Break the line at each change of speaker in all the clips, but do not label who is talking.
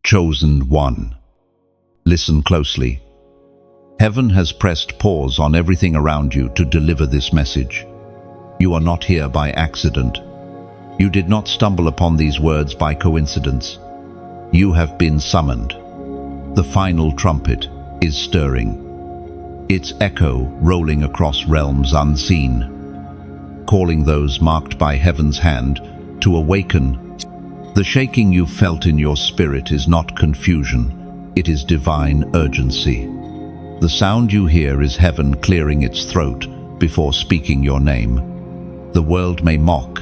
Chosen one. Listen closely. Heaven has pressed pause on everything around you to deliver this message. You are not here by accident. You did not stumble upon these words by coincidence. You have been summoned. The final trumpet is stirring, its echo rolling across realms unseen, calling those marked by heaven's hand to awaken. The shaking you felt in your spirit is not confusion, it is divine urgency. The sound you hear is heaven clearing its throat before speaking your name. The world may mock,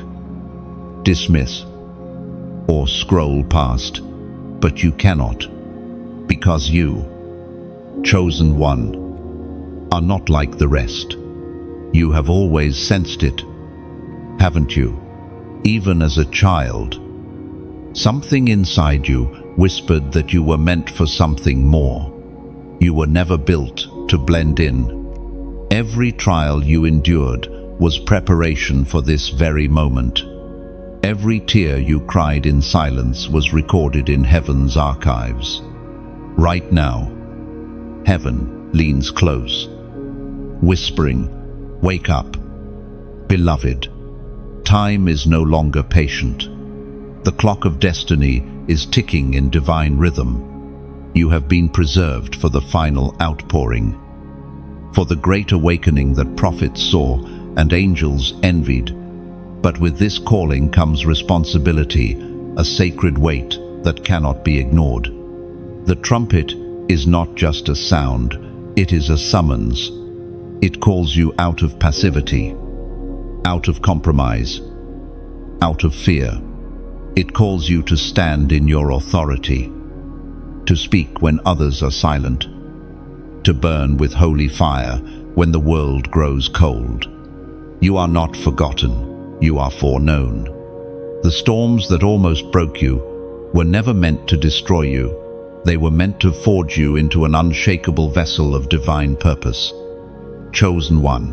dismiss, or scroll past, but you cannot, because you, chosen one, are not like the rest. You have always sensed it, haven't you? Even as a child, something inside you whispered that you were meant for something more. You were never built to blend in. Every trial you endured was preparation for this very moment. Every tear you cried in silence was recorded in heaven's archives. Right now, heaven leans close, whispering, "Wake up, beloved. Time is no longer patient. The clock of destiny is ticking in divine rhythm. You have been preserved for the final outpouring, for the great awakening that prophets saw and angels envied. But with this calling comes responsibility, a sacred weight that cannot be ignored. The trumpet is not just a sound, it is a summons. It calls you out of passivity, out of compromise, out of fear. It calls you to stand in your authority, to speak when others are silent, to burn with holy fire when the world grows cold. You are not forgotten, you are foreknown. The storms that almost broke you were never meant to destroy you. They were meant to forge you into an unshakable vessel of divine purpose. Chosen one.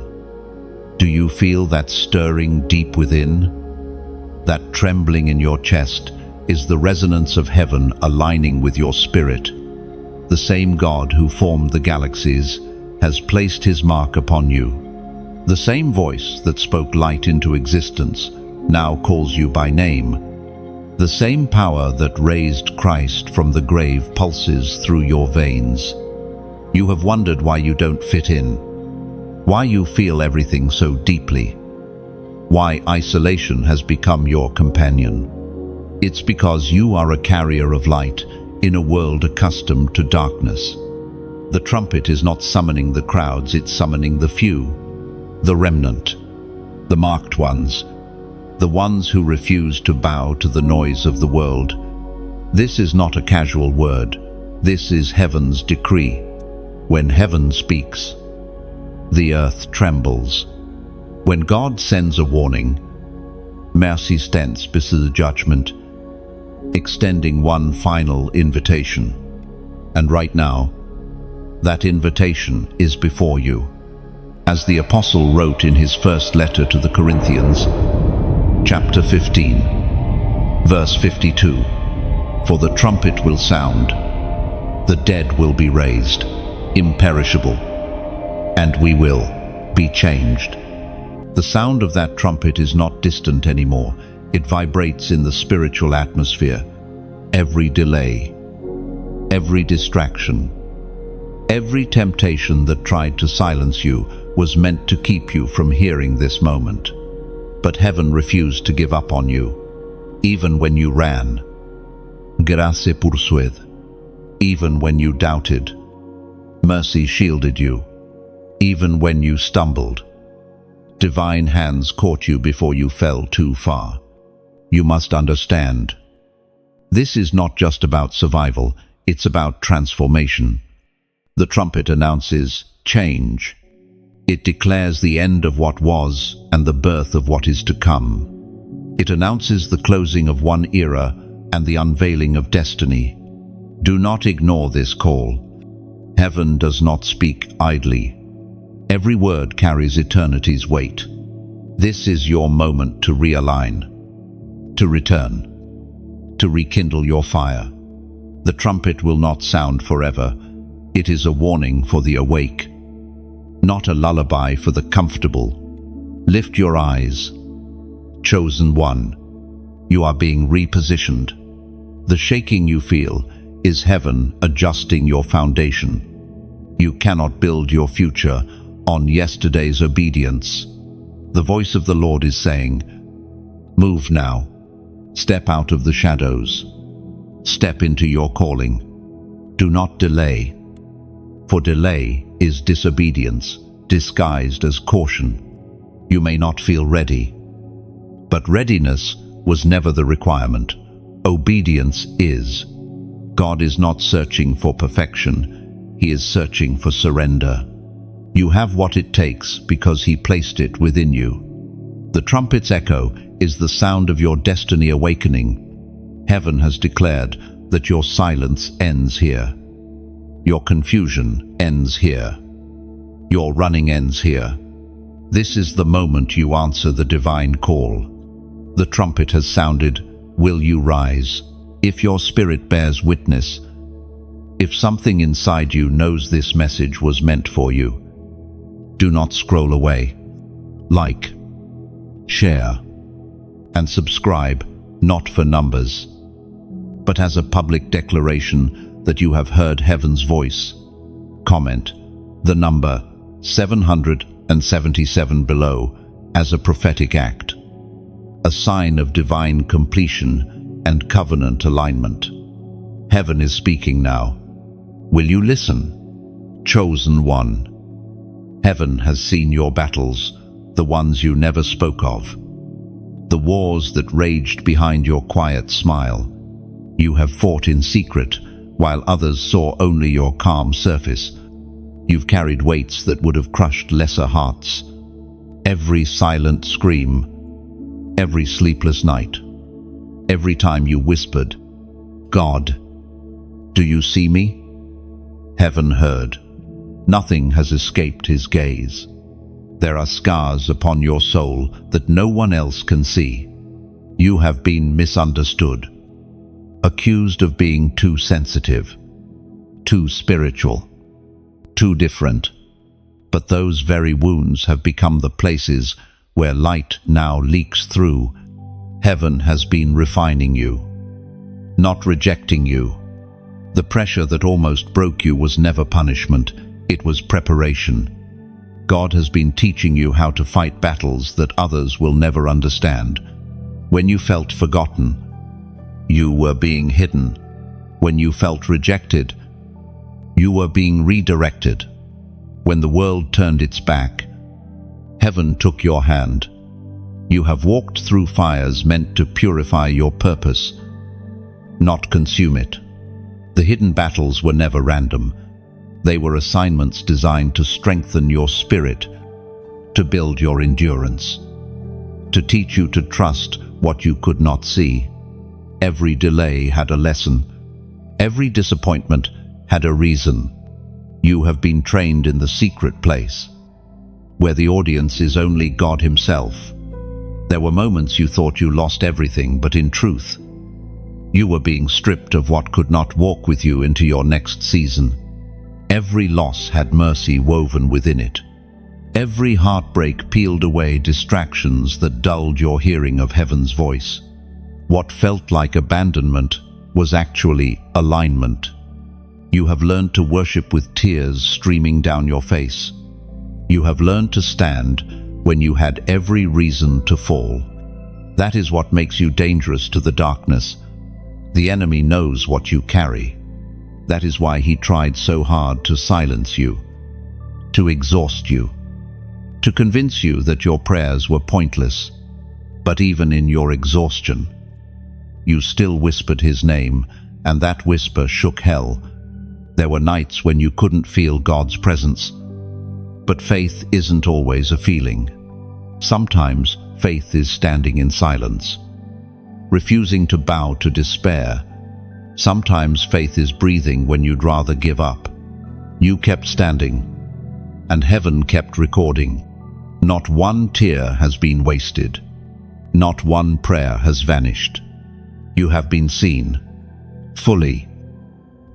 Do you feel that stirring deep within? That trembling in your chest is the resonance of heaven aligning with your spirit. The same God who formed the galaxies has placed his mark upon you. The same voice that spoke light into existence now calls you by name. The same power that raised Christ from the grave pulses through your veins. You have wondered why you don't fit in, why you feel everything so deeply, why isolation has become your companion. It's because you are a carrier of light in a world accustomed to darkness. The trumpet is not summoning the crowds, it's summoning the few, the remnant, the marked ones, the ones who refuse to bow to the noise of the world. This is not a casual word, this is heaven's decree. When heaven speaks, the earth trembles. When God sends a warning, mercy stands beside judgment, extending one final invitation. And right now, that invitation is before you. As the Apostle wrote in his first letter to the Corinthians, chapter 15, verse 52, "For the trumpet will sound, the dead will be raised, imperishable, and we will be changed." The sound of that trumpet is not distant anymore. It vibrates in the spiritual atmosphere. Every delay, every distraction, every temptation that tried to silence you was meant to keep you from hearing this moment. But heaven refused to give up on you, even when you ran. Grace pursued. Even when you doubted, mercy shielded you. Even when you stumbled, divine hands caught you before you fell too far. You must understand, this is not just about survival, it's about transformation. The trumpet announces change. It declares the end of what was and the birth of what is to come. It announces the closing of one era and the unveiling of destiny. Do not ignore this call. Heaven does not speak idly. Every word carries eternity's weight. This is your moment to realign, to return, to rekindle your fire. The trumpet will not sound forever. It is a warning for the awake, not a lullaby for the comfortable. Lift your eyes. Chosen one, you are being repositioned. The shaking you feel is heaven adjusting your foundation. You cannot build your future on yesterday's obedience. The voice of the Lord is saying, move now. Step out of the shadows. Step into your calling. Do not delay, for delay is disobedience disguised as caution. You may not feel ready, but readiness was never the requirement. Obedience is. God is not searching for perfection. He is searching for surrender. You have what it takes because He placed it within you. The trumpet's echo is the sound of your destiny awakening. Heaven has declared that your silence ends here. Your confusion ends here. Your running ends here. This is the moment you answer the divine call. The trumpet has sounded. Will you rise? If your spirit bears witness, if something inside you knows this message was meant for you, do not scroll away. Like, share, and subscribe, not for numbers, but as a public declaration that you have heard heaven's voice. Comment the number 777 below as a prophetic act, a sign of divine completion and covenant alignment. Heaven is speaking now. Will you listen? Chosen one. Heaven has seen your battles, the ones you never spoke of, the wars that raged behind your quiet smile. You have fought in secret, while others saw only your calm surface. You've carried weights that would have crushed lesser hearts. Every silent scream, every sleepless night, every time you whispered, God, do you see me? Heaven heard. Nothing has escaped His gaze. There are scars upon your soul that no one else can see. You have been misunderstood, accused of being too sensitive, too spiritual, too different. But those very wounds have become the places where light now leaks through. Heaven has been refining you, not rejecting you. The pressure that almost broke you was never punishment, it was preparation. God has been teaching you how to fight battles that others will never understand. When you felt forgotten, you were being hidden. When you felt rejected, you were being redirected. When the world turned its back, heaven took your hand. You have walked through fires meant to purify your purpose, not consume it. The hidden battles were never random. They were assignments designed to strengthen your spirit, to build your endurance, to teach you to trust what you could not see. Every delay had a lesson. Every disappointment had a reason. You have been trained in the secret place, where the audience is only God Himself. There were moments you thought you lost everything, but in truth, you were being stripped of what could not walk with you into your next season. Every loss had mercy woven within it. Every heartbreak peeled away distractions that dulled your hearing of heaven's voice. What felt like abandonment was actually alignment. You have learned to worship with tears streaming down your face. You have learned to stand when you had every reason to fall. That is what makes you dangerous to the darkness. The enemy knows what you carry. That is why he tried so hard to silence you, to exhaust you, to convince you that your prayers were pointless. But even in your exhaustion, you still whispered his name, and that whisper shook hell. There were nights when you couldn't feel God's presence. But faith isn't always a feeling. Sometimes faith is standing in silence, refusing to bow to despair. Sometimes faith is breathing when you'd rather give up. You kept standing, and heaven kept recording. Not one tear has been wasted. Not one prayer has vanished. You have been seen, fully,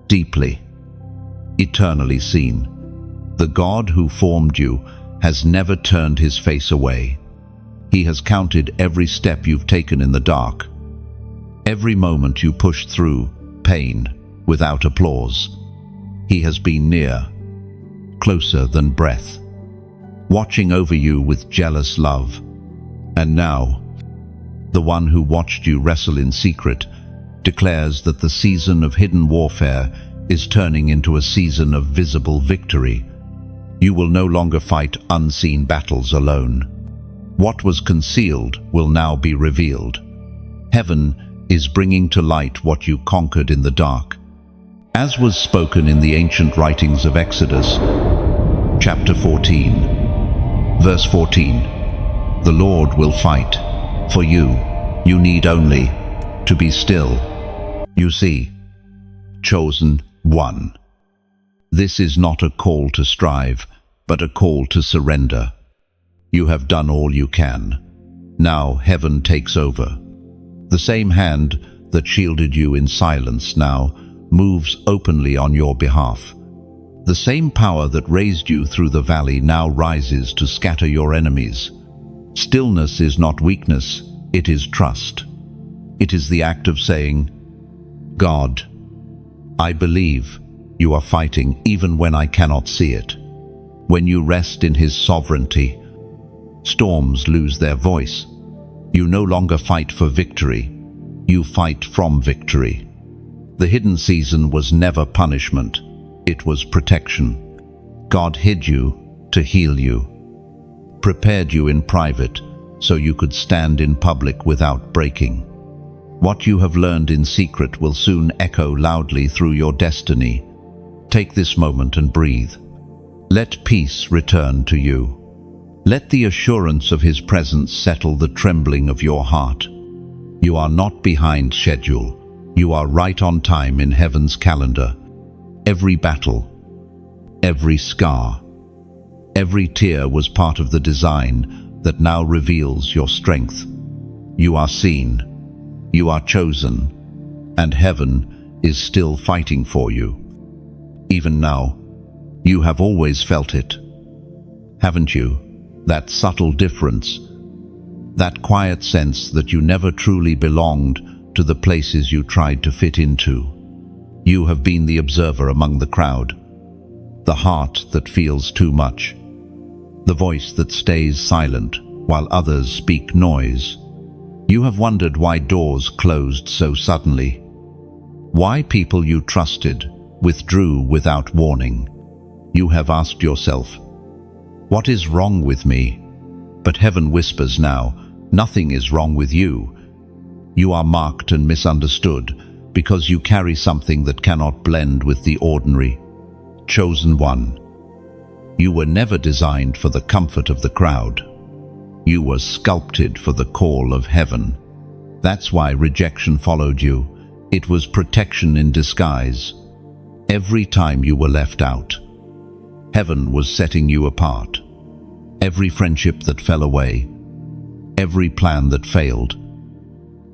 deeply, eternally seen. The God who formed you has never turned his face away. He has counted every step you've taken in the dark, every moment you pushed through pain without applause. He has been near, closer than breath, watching over you with jealous love. And now, the one who watched you wrestle in secret declares that the season of hidden warfare is turning into a season of visible victory. You will no longer fight unseen battles alone. What was concealed will now be revealed. Heaven is bringing to light what you conquered in the dark. As was spoken in the ancient writings of Exodus, chapter 14, verse 14, the Lord will fight for you. You need only to be still. You see, chosen one. This is not a call to strive, but a call to surrender. You have done all you can. Now heaven takes over. The same hand that shielded you in silence now moves openly on your behalf. The same power that raised you through the valley now rises to scatter your enemies. Stillness is not weakness, it is trust. It is the act of saying, God, I believe you are fighting even when I cannot see it. When you rest in his sovereignty, storms lose their voice. You no longer fight for victory, you fight from victory. The hidden season was never punishment, it was protection. God hid you to heal you, prepared you in private so you could stand in public without breaking. What you have learned in secret will soon echo loudly through your destiny. Take this moment and breathe. Let peace return to you. Let the assurance of his presence settle the trembling of your heart. You are not behind schedule. You are right on time in heaven's calendar. Every battle, every scar, every tear was part of the design that now reveals your strength. You are seen. You are chosen, and heaven is still fighting for you. Even now, you have always felt it, haven't you? That subtle difference, that quiet sense that you never truly belonged to the places you tried to fit into. You have been the observer among the crowd, the heart that feels too much, the voice that stays silent while others speak noise. You have wondered why doors closed so suddenly, why people you trusted withdrew without warning. You have asked yourself, what is wrong with me? But heaven whispers now, nothing is wrong with you. You are marked and misunderstood because you carry something that cannot blend with the ordinary. Chosen one. You were never designed for the comfort of the crowd. You were sculpted for the call of heaven. That's why rejection followed you. It was protection in disguise. Every time you were left out, heaven was setting you apart. Every friendship that fell away, every plan that failed,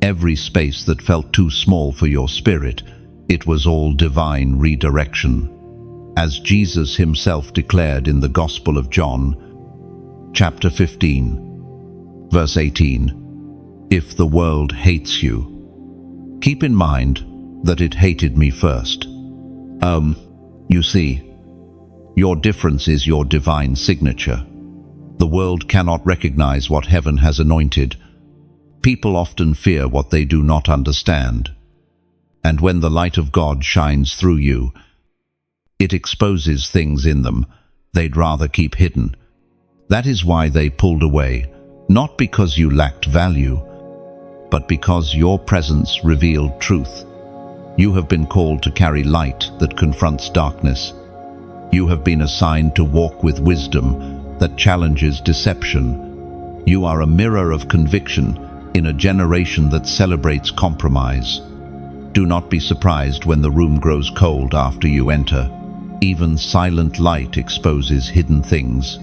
every space that felt too small for your spirit, it was all divine redirection. As Jesus himself declared in the Gospel of John, chapter 15, verse 18, if the world hates you, keep in mind that it hated me first. You see, your difference is your divine signature. The world cannot recognize what heaven has anointed. People often fear what they do not understand. And when the light of God shines through you, it exposes things in them they'd rather keep hidden. That is why they pulled away, not because you lacked value, but because your presence revealed truth. You have been called to carry light that confronts darkness. You have been assigned to walk with wisdom that challenges deception. You are a mirror of conviction in a generation that celebrates compromise. Do not be surprised when the room grows cold after you enter. Even silent light exposes hidden things.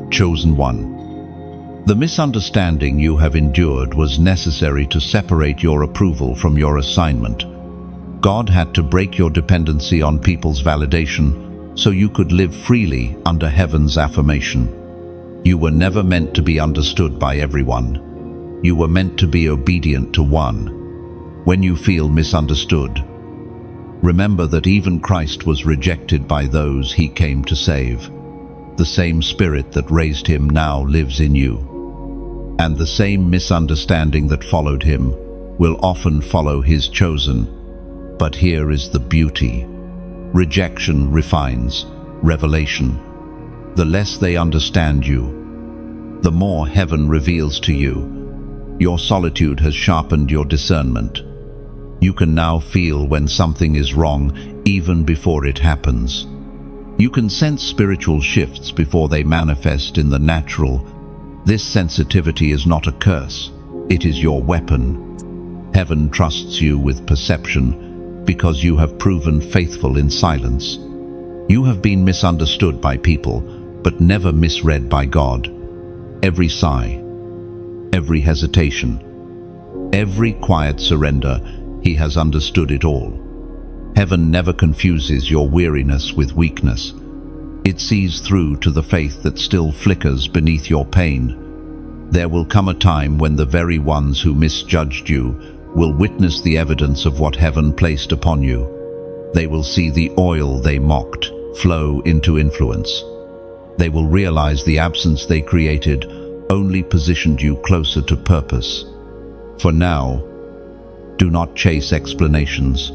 Chosen one. The misunderstanding you have endured was necessary to separate your approval from your assignment. God had to break your dependency on people's validation so you could live freely under heaven's affirmation. You were never meant to be understood by everyone. You were meant to be obedient to one. When you feel misunderstood, remember that even Christ was rejected by those he came to save. The same Spirit that raised him now lives in you. And the same misunderstanding that followed him will often follow his chosen. But here is the beauty. Rejection refines revelation. The less they understand you, the more heaven reveals to you. Your solitude has sharpened your discernment. You can now feel when something is wrong even before it happens. You can sense spiritual shifts before they manifest in the natural. This sensitivity is not a curse. It is your weapon. Heaven trusts you with perception because you have proven faithful in silence. You have been misunderstood by people, but never misread by God. Every sigh, every hesitation, every quiet surrender, he has understood it all. Heaven never confuses your weariness with weakness. It sees through to the faith that still flickers beneath your pain. There will come a time when the very ones who misjudged you will witness the evidence of what heaven placed upon you. They will see the oil they mocked flow into influence. They will realize the absence they created only positioned you closer to purpose. For now, do not chase explanations.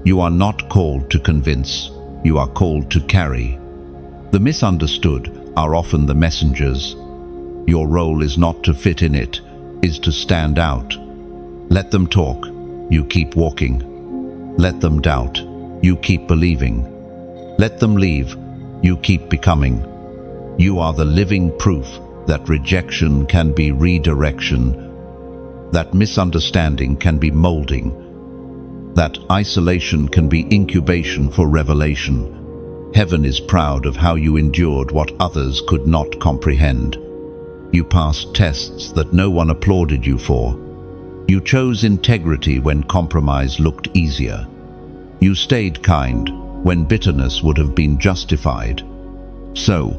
You are not called to convince, you are called to carry. The misunderstood are often the messengers. Your role is not to fit in it, is to stand out. Let them talk, you keep walking. Let them doubt, you keep believing. Let them leave, you keep becoming. You are the living proof that rejection can be redirection, that misunderstanding can be molding, that isolation can be incubation for revelation. Heaven is proud of how you endured what others could not comprehend. You passed tests that no one applauded you for. You chose integrity when compromise looked easier. You stayed kind when bitterness would have been justified. So,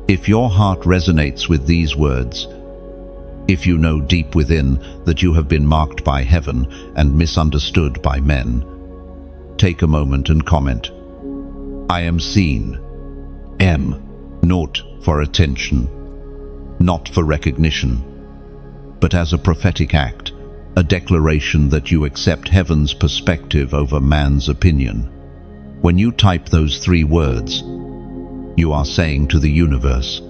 if your heart resonates with these words, if you know deep within that you have been marked by heaven and misunderstood by men, take a moment and comment. I am seen. Not for attention, not for recognition, but as a prophetic act, a declaration that you accept heaven's perspective over man's opinion. When you type those 3 words, you are saying to the universe,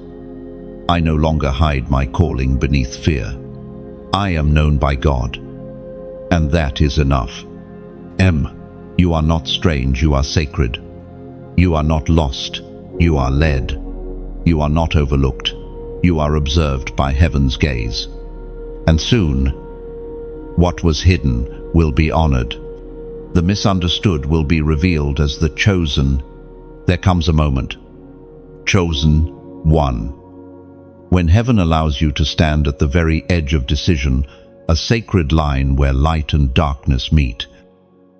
I no longer hide my calling beneath fear. I am known by God, and that is enough. You are not strange, you are sacred. You are not lost, you are led. You are not overlooked, you are observed by heaven's gaze. And soon, what was hidden will be honored. The misunderstood will be revealed as the chosen. There comes a moment. Chosen one. When heaven allows you to stand at the very edge of decision, a sacred line where light and darkness meet,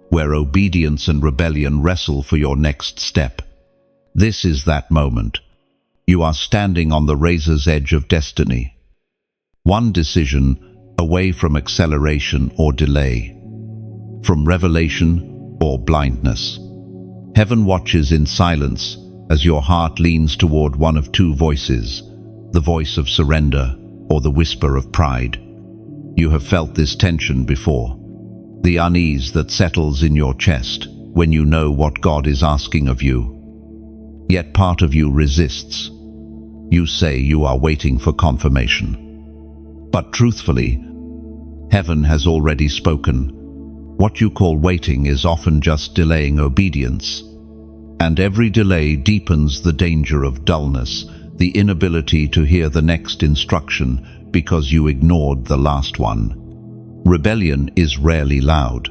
where obedience and rebellion wrestle for your next step. This is that moment. You are standing on the razor's edge of destiny. One decision away from acceleration or delay, from revelation or blindness. Heaven watches in silence as your heart leans toward one of 2 voices, the voice of surrender or the whisper of pride. You have felt this tension before, the unease that settles in your chest when you know what God is asking of you. Yet part of you resists. You say you are waiting for confirmation. But truthfully, heaven has already spoken. What you call waiting is often just delaying obedience. And every delay deepens the danger of dullness, the inability to hear the next instruction because you ignored the last one. Rebellion is rarely loud.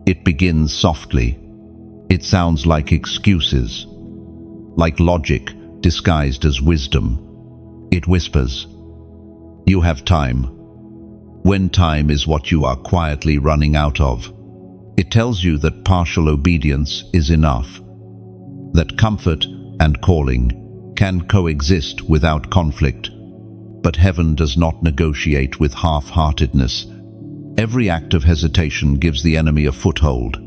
It begins softly. It sounds like excuses, like logic disguised as wisdom. It whispers, "You have time," when time is what you are quietly running out of. It tells you that partial obedience is enough, that comfort and calling can coexist without conflict. But heaven does not negotiate with half-heartedness. Every act of hesitation gives the enemy a foothold.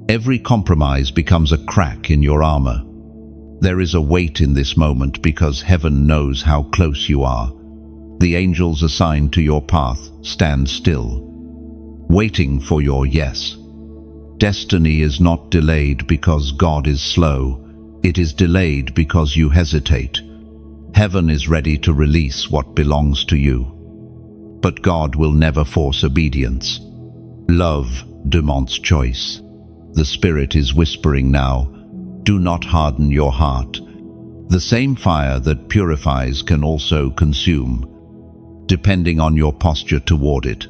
Every compromise becomes a crack in your armor. There is a weight in this moment because heaven knows how close you are. The angels assigned to your path stand still, waiting for your yes. Destiny is not delayed because God is slow. It is delayed because you hesitate. Heaven is ready to release what belongs to you. But God will never force obedience. Love demands choice. The Spirit is whispering now, do not harden your heart. The same fire that purifies can also consume, depending on your posture toward it.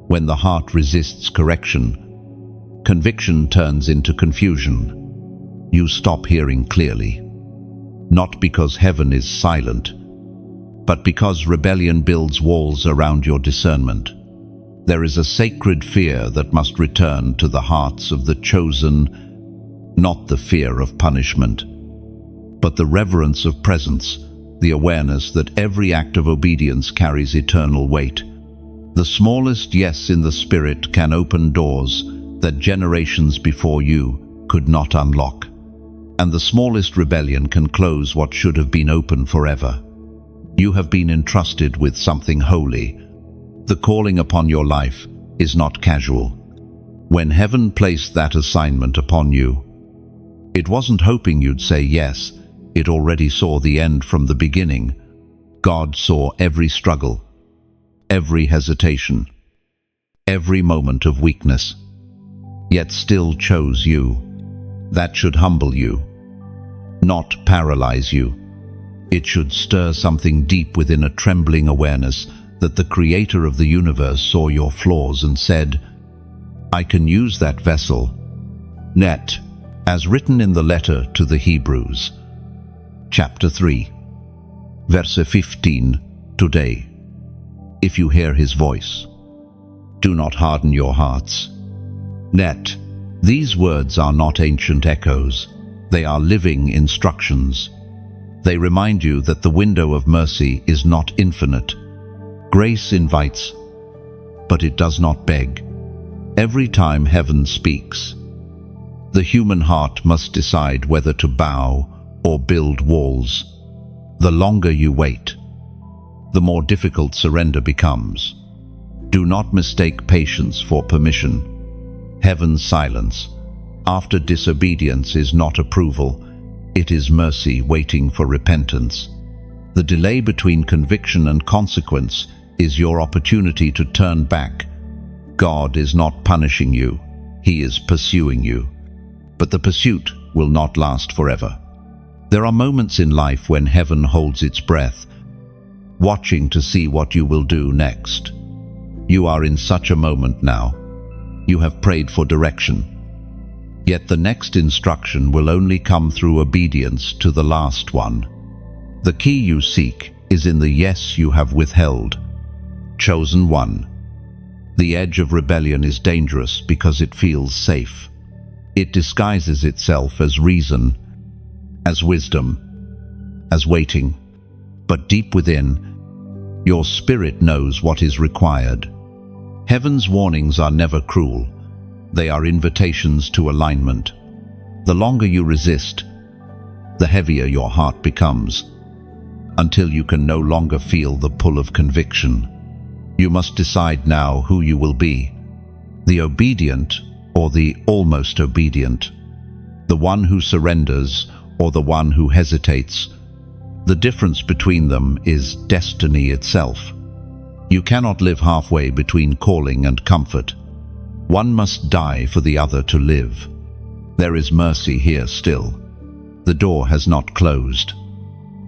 When the heart resists correction, conviction turns into confusion. You stop hearing clearly, not because heaven is silent, but because rebellion builds walls around your discernment. There is a sacred fear that must return to the hearts of the chosen, not the fear of punishment, but the reverence of presence, the awareness that every act of obedience carries eternal weight. The smallest yes in the Spirit can open doors that generations before you could not unlock. And the smallest rebellion can close what should have been open forever. You have been entrusted with something holy. The calling upon your life is not casual. When heaven placed that assignment upon you, it wasn't hoping you'd say yes. It already saw the end from the beginning. God saw every struggle, every hesitation, every moment of weakness, yet still chose you. That should humble you, not paralyze you. It should stir something deep within, a trembling awareness that the Creator of the universe saw your flaws and said, I can use that vessel. Net, as written in the letter to the Hebrews, chapter 3, verse 15, today. If you hear His voice, do not harden your hearts. Net, these words are not ancient echoes. They are living instructions. They remind you that the window of mercy is not infinite. Grace invites, but it does not beg. Every time heaven speaks, the human heart must decide whether to bow or build walls. The longer you wait, the more difficult surrender becomes. Do not mistake patience for permission. Heaven's silence after disobedience is not approval. It is mercy waiting for repentance. The delay between conviction and consequence is your opportunity to turn back. God is not punishing you. He is pursuing you. But the pursuit will not last forever. There are moments in life when heaven holds its breath, watching to see what you will do next. You are in such a moment now. You have prayed for direction. Yet the next instruction will only come through obedience to the last one. The key you seek is in the yes you have withheld. Chosen one. The edge of rebellion is dangerous because it feels safe. It disguises itself as reason, as wisdom, as waiting. But deep within, your spirit knows what is required. Heaven's warnings are never cruel. They are invitations to alignment. The longer you resist, the heavier your heart becomes, until you can no longer feel the pull of conviction. You must decide now who you will be, the obedient or the almost obedient, the one who surrenders or the one who hesitates. The difference between them is destiny itself. You cannot live halfway between calling and comfort. One must die for the other to live. There is mercy here still. The door has not closed.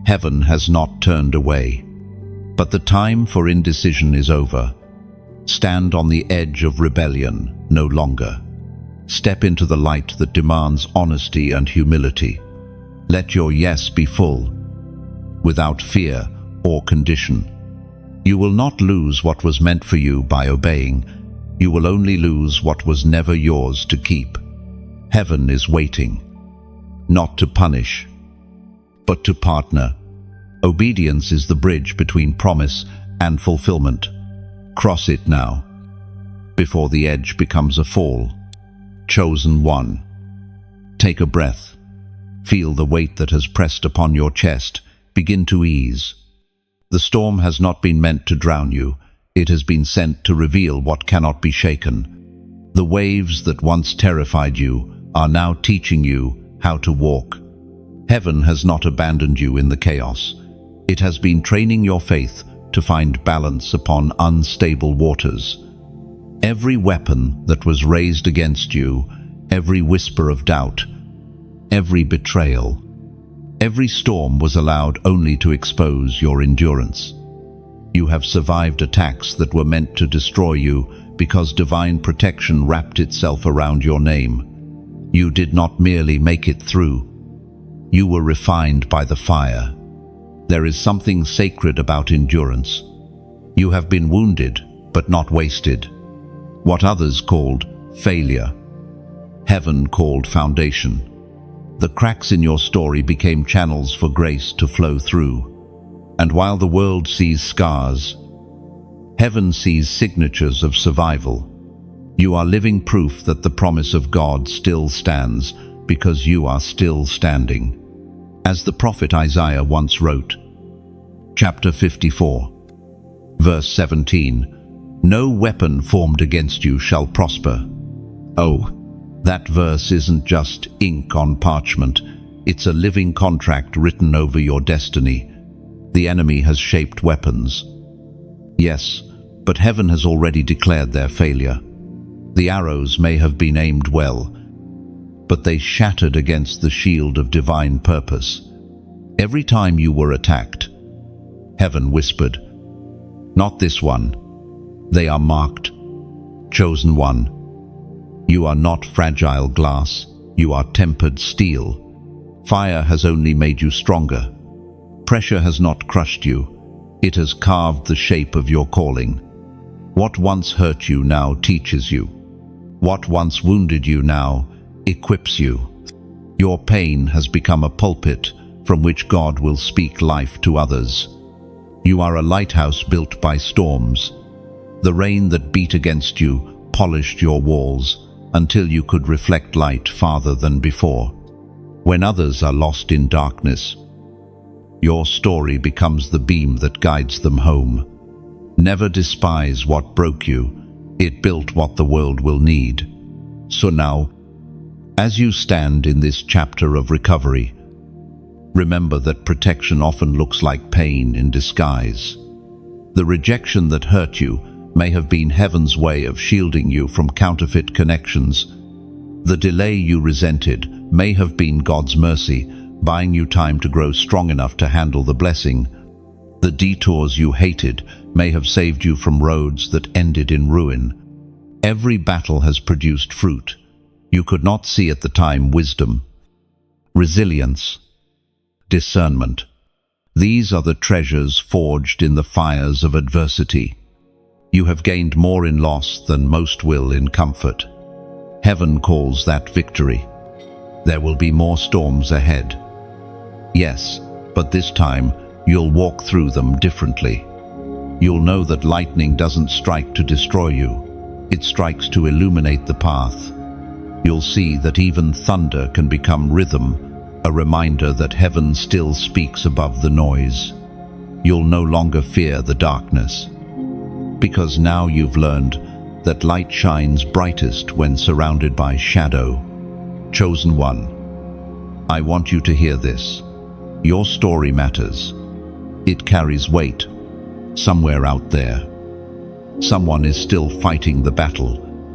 Heaven has not turned away. But the time for indecision is over. Stand on the edge of rebellion no longer. Step into the light that demands honesty and humility. Let your yes be full, without fear or condition. You will not lose what was meant for you by obeying. you will only lose what was never yours to keep. Heaven is waiting, not to punish, but to partner. Obedience is the bridge between promise and fulfillment. Cross it now, before the edge becomes a fall. Chosen one. Take a breath. Feel the weight that has pressed upon your chest begin to ease. The storm has not been meant to drown you. It has been sent to reveal what cannot be shaken. The waves that once terrified you are now teaching you how to walk. Heaven has not abandoned you in the chaos. It has been training your faith to find balance upon unstable waters. Every weapon that was raised against you, every whisper of doubt, every betrayal, every storm was allowed only to expose your endurance. You have survived attacks that were meant to destroy you because divine protection wrapped itself around your name. You did not merely make it through. You were refined by the fire. There is something sacred about endurance. You have been wounded, but not wasted. What others called failure, heaven called foundation. The cracks in your story became channels for grace to flow through. And while the world sees scars, heaven sees signatures of survival. You are living proof that the promise of God still stands because you are still standing. As the prophet Isaiah once wrote, chapter 54, verse 17, "No weapon formed against you shall prosper." Oh, that verse isn't just ink on parchment. It's a living contract written over your destiny. The enemy has shaped weapons. Yes, but heaven has already declared their failure. The arrows may have been aimed well, but they shattered against the shield of divine purpose. Every time you were attacked, heaven whispered, "Not this one. They are marked. Chosen one. You are not fragile glass. You are tempered steel. Fire has only made you stronger. Pressure has not crushed you. It has carved the shape of your calling. What once hurt you now teaches you. What once wounded you now equips you. Your pain has become a pulpit from which God will speak life to others. You are a lighthouse built by storms. The rain that beat against you polished your walls until you could reflect light farther than before. When others are lost in darkness, your story becomes the beam that guides them home. Never despise what broke you. It built what the world will need. So now, as you stand in this chapter of recovery, remember that protection often looks like pain in disguise. The rejection that hurt you may have been heaven's way of shielding you from counterfeit connections. The delay you resented may have been God's mercy, buying you time to grow strong enough to handle the blessing. The detours you hated may have saved you from roads that ended in ruin. Every battle has produced fruit. You could not see at the time wisdom, resilience, discernment. These are the treasures forged in the fires of adversity. You have gained more in loss than most will in comfort. Heaven calls that victory. There will be more storms ahead. Yes, but this time you'll walk through them differently. You'll know that lightning doesn't strike to destroy you. It strikes to illuminate the path. You'll see that even thunder can become rhythm, a reminder that heaven still speaks above the noise. You'll no longer fear the darkness, because now you've learned that light shines brightest when surrounded by shadow. Chosen one, I want you to hear this. Your story matters. It carries weight. Somewhere out there, someone is still fighting the battle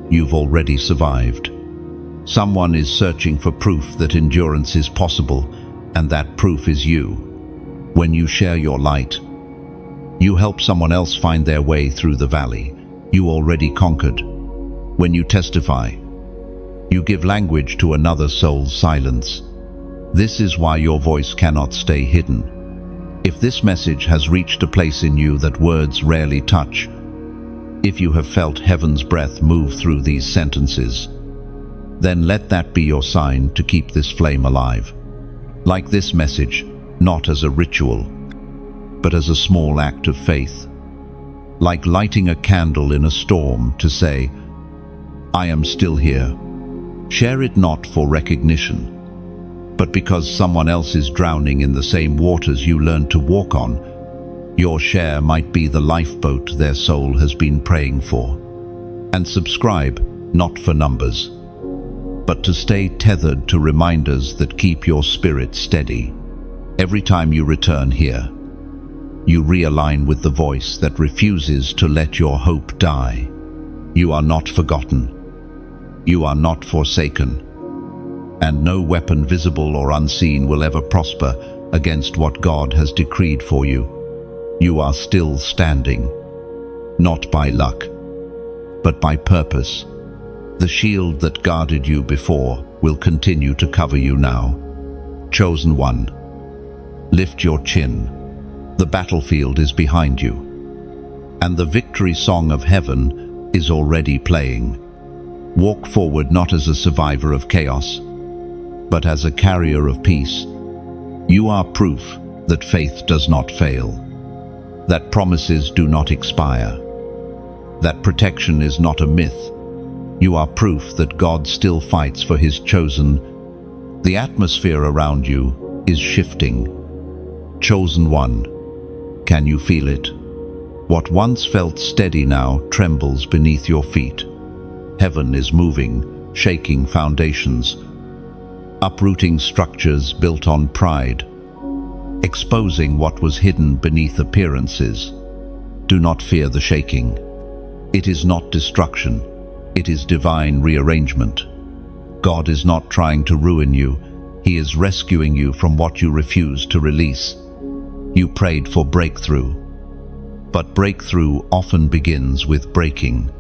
you've already survived. Someone is searching for proof that endurance is possible, and that proof is you. When you share your light, you help someone else find their way through the valley you already conquered. When you testify, you give language to another soul's silence. This is why your voice cannot stay hidden. If this message has reached a place in you that words rarely touch, If you have felt heaven's breath move through these sentences, then let that be your sign to keep this flame alive. Like this message, not as a ritual, but as a small act of faith. Like lighting a candle in a storm to say, I am still here. Share it not for recognition, but because someone else is drowning in the same waters you learned to walk on. Your share might be the lifeboat their soul has been praying for. And subscribe, not for numbers, but to stay tethered to reminders that keep your spirit steady. Every time you return here, you realign with the voice that refuses to let your hope die. You are not forgotten. You are not forsaken. And no weapon visible or unseen will ever prosper against what God has decreed for you. You are still standing, not by luck, but by purpose. The shield that guarded you before will continue to cover you now. Chosen one, lift your chin. The battlefield is behind you, and the victory song of heaven is already playing. Walk forward not as a survivor of chaos, but as a carrier of peace. You are proof that faith does not fail, that promises do not expire, that protection is not a myth. You are proof that God still fights for his chosen. The atmosphere around you is shifting. Chosen one, can you feel it? What once felt steady now trembles beneath your feet. Heaven is moving, shaking foundations, uprooting structures built on pride, exposing what was hidden beneath appearances. Do not fear the shaking. It is not destruction, it is divine rearrangement. God is not trying to ruin you, he is rescuing you from what you refuse to release. You prayed for breakthrough, but breakthrough often begins with breaking.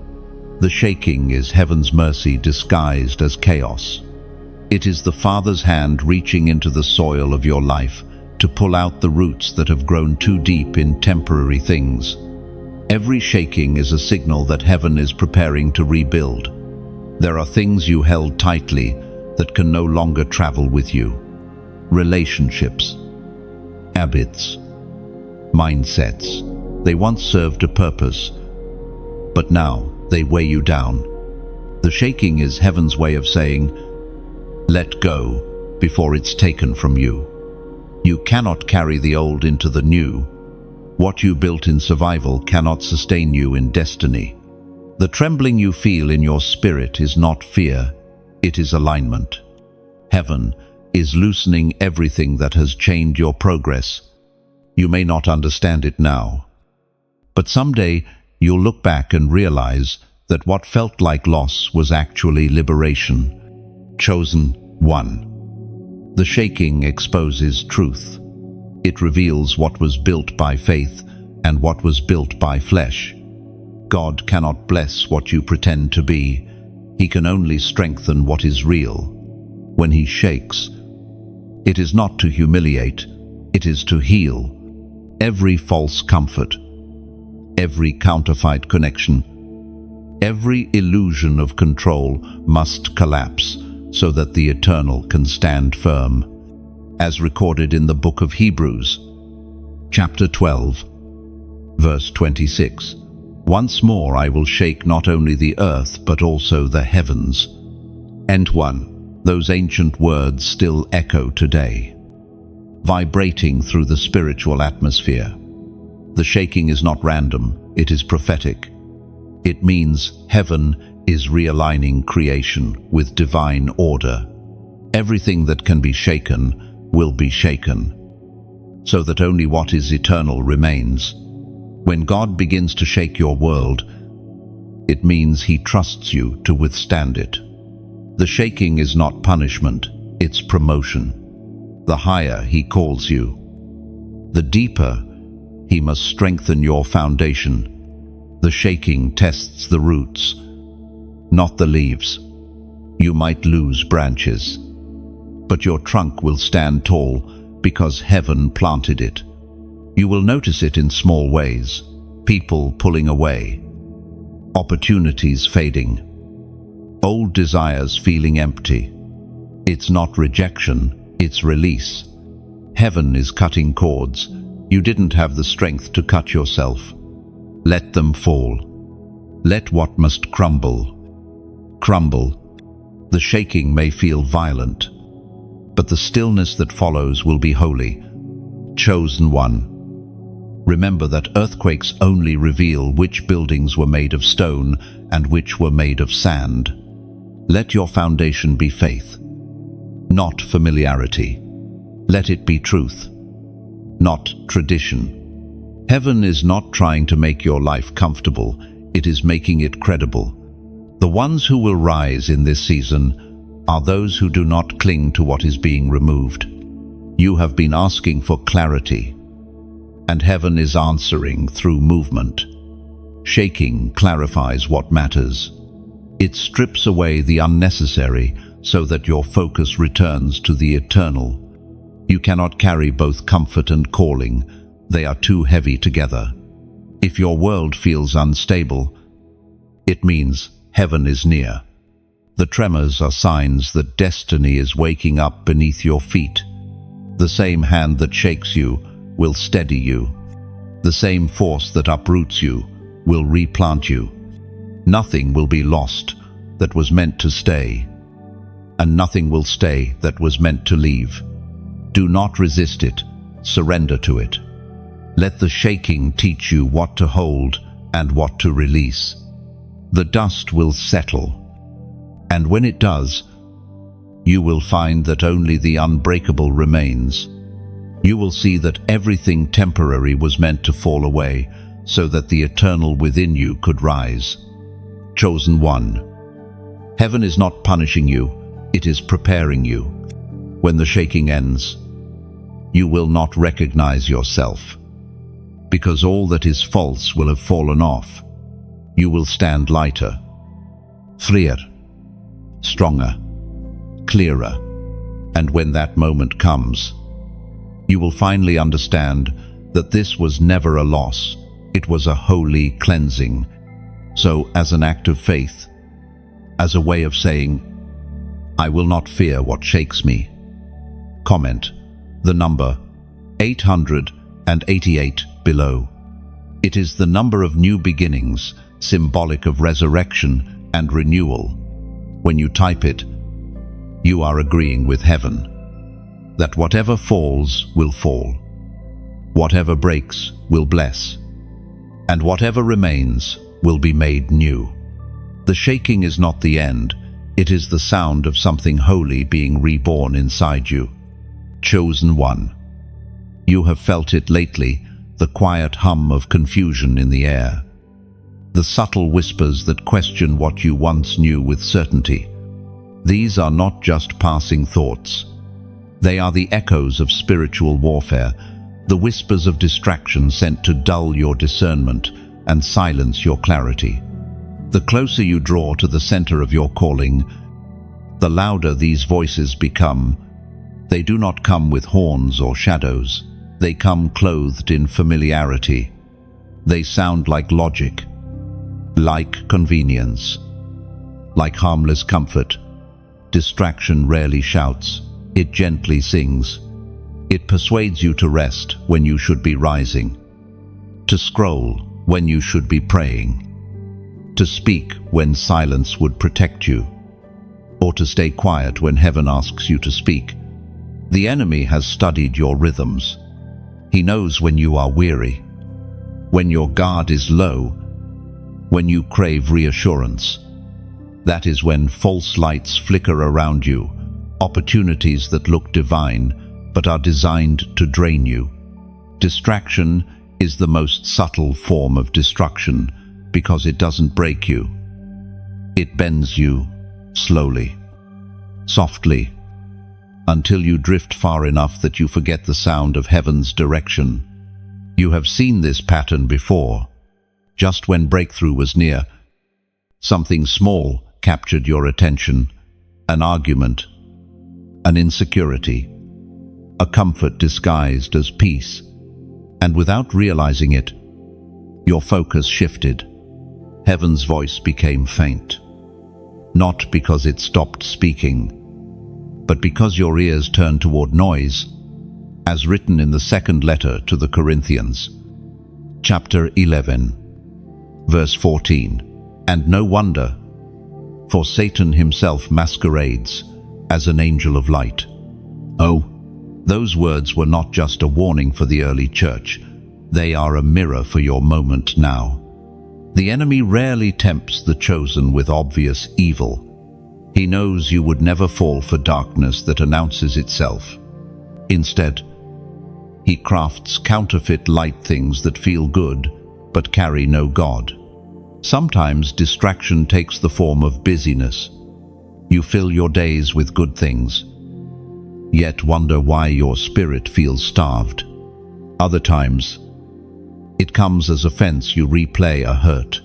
The shaking is heaven's mercy disguised as chaos. It is the Father's hand reaching into the soil of your life to pull out the roots that have grown too deep in temporary things. Every shaking is a signal that heaven is preparing to rebuild. There are things you held tightly that can no longer travel with you. Relationships, habits, mindsets. They once served a purpose, but now they weigh you down. The shaking is heaven's way of saying, let go before it's taken from you. You cannot carry the old into the new. What you built in survival cannot sustain you in destiny. The trembling you feel in your spirit is not fear, it is alignment. Heaven is loosening everything that has chained your progress. You may not understand it now, but someday you'll look back and realize that what felt like loss was actually liberation. Chosen one. The shaking exposes truth. It reveals what was built by faith and what was built by flesh. God cannot bless what you pretend to be. He can only strengthen what is real. When he shakes, it is not to humiliate, it is to heal. Every false comfort, every counterfeit connection, every illusion of control must collapse so that the eternal can stand firm. As recorded in the book of Hebrews, chapter 12, verse 26. Once more I will shake not only the earth but also the heavens. End 1. Those ancient words still echo today, vibrating through the spiritual atmosphere. The shaking is not random, it is prophetic. It means heaven is realigning creation with divine order. Everything that can be shaken will be shaken, so that only what is eternal remains. When God begins to shake your world, it means he trusts you to withstand it. The shaking is not punishment, it's promotion. The higher he calls you, the deeper he must strengthen your foundation. The shaking tests the roots, not the leaves. You might lose branches, but your trunk will stand tall because heaven planted it. You will notice it in small ways: people pulling away, opportunities fading, old desires feeling empty. It's not rejection, it's release. Heaven is cutting cords. You didn't have the strength to cut yourself. Let them fall. Let what must crumble, crumble. The shaking may feel violent, but the stillness that follows will be holy. Chosen one. Remember that earthquakes only reveal which buildings were made of stone and which were made of sand. Let your foundation be faith, not familiarity. Let it be truth, not tradition. Heaven is not trying to make your life comfortable, it is making it credible. The ones who will rise in this season are those who do not cling to what is being removed. You have been asking for clarity, and heaven is answering through movement. Shaking clarifies what matters. It strips away the unnecessary so that your focus returns to the eternal. You cannot carry both comfort and calling. They are too heavy together. If your world feels unstable, it means heaven is near. The tremors are signs that destiny is waking up beneath your feet. The same hand that shakes you will steady you. The same force that uproots you will replant you. Nothing will be lost that was meant to stay, and nothing will stay that was meant to leave. Do not resist it, surrender to it. Let the shaking teach you what to hold and what to release. The dust will settle, and when it does, you will find that only the unbreakable remains. You will see that everything temporary was meant to fall away so that the eternal within you could rise. Chosen one. Heaven is not punishing you, it is preparing you. When the shaking ends, you will not recognize yourself, because all that is false will have fallen off. You will stand lighter, freer, stronger, clearer, and when that moment comes, you will finally understand that this was never a loss, it was a holy cleansing. So, as an act of faith, as a way of saying, I will not fear what shakes me, comment the number 888 below. It is the number of new beginnings, symbolic of resurrection and renewal. When you type it, you are agreeing with heaven that whatever falls will fall, whatever breaks will bless, and whatever remains will be made new. The shaking is not the end, it is the sound of something holy being reborn inside you. Chosen one. You have felt it lately, the quiet hum of confusion in the air, the subtle whispers that question what you once knew with certainty. These are not just passing thoughts. They are the echoes of spiritual warfare, the whispers of distraction sent to dull your discernment and silence your clarity. The closer you draw to the center of your calling, the louder these voices become. They do not come with horns or shadows. They come clothed in familiarity. They sound like logic, like convenience, like harmless comfort. Distraction rarely shouts, it gently sings. It persuades you to rest when you should be rising, to scroll when you should be praying, to speak when silence would protect you, or to stay quiet when heaven asks you to speak. The enemy has studied your rhythms. He knows when you are weary, when your guard is low, when you crave reassurance. That is when false lights flicker around you, opportunities that look divine but are designed to drain you. Distraction is the most subtle form of destruction because it doesn't break you. It bends you slowly, softly, until you drift far enough that you forget the sound of heaven's direction. You have seen this pattern before. Just when breakthrough was near, something small captured your attention, an argument, an insecurity, a comfort disguised as peace, and without realizing it, your focus shifted. heaven's voice became faint. Not because it stopped speaking, but because your ears turned toward noise, as written in the second letter to the Corinthians, chapter 11, verse 14. And no wonder, for Satan himself masquerades as an angel of light. Oh, those words were not just a warning for the early church. They are a mirror for your moment now. The enemy rarely tempts the chosen with obvious evil. He knows you would never fall for darkness that announces itself. Instead, he crafts counterfeit light things that feel good but carry no God. Sometimes distraction takes the form of busyness. You fill your days with good things, yet wonder why your spirit feels starved. Other times, it comes as offense. You replay a hurt,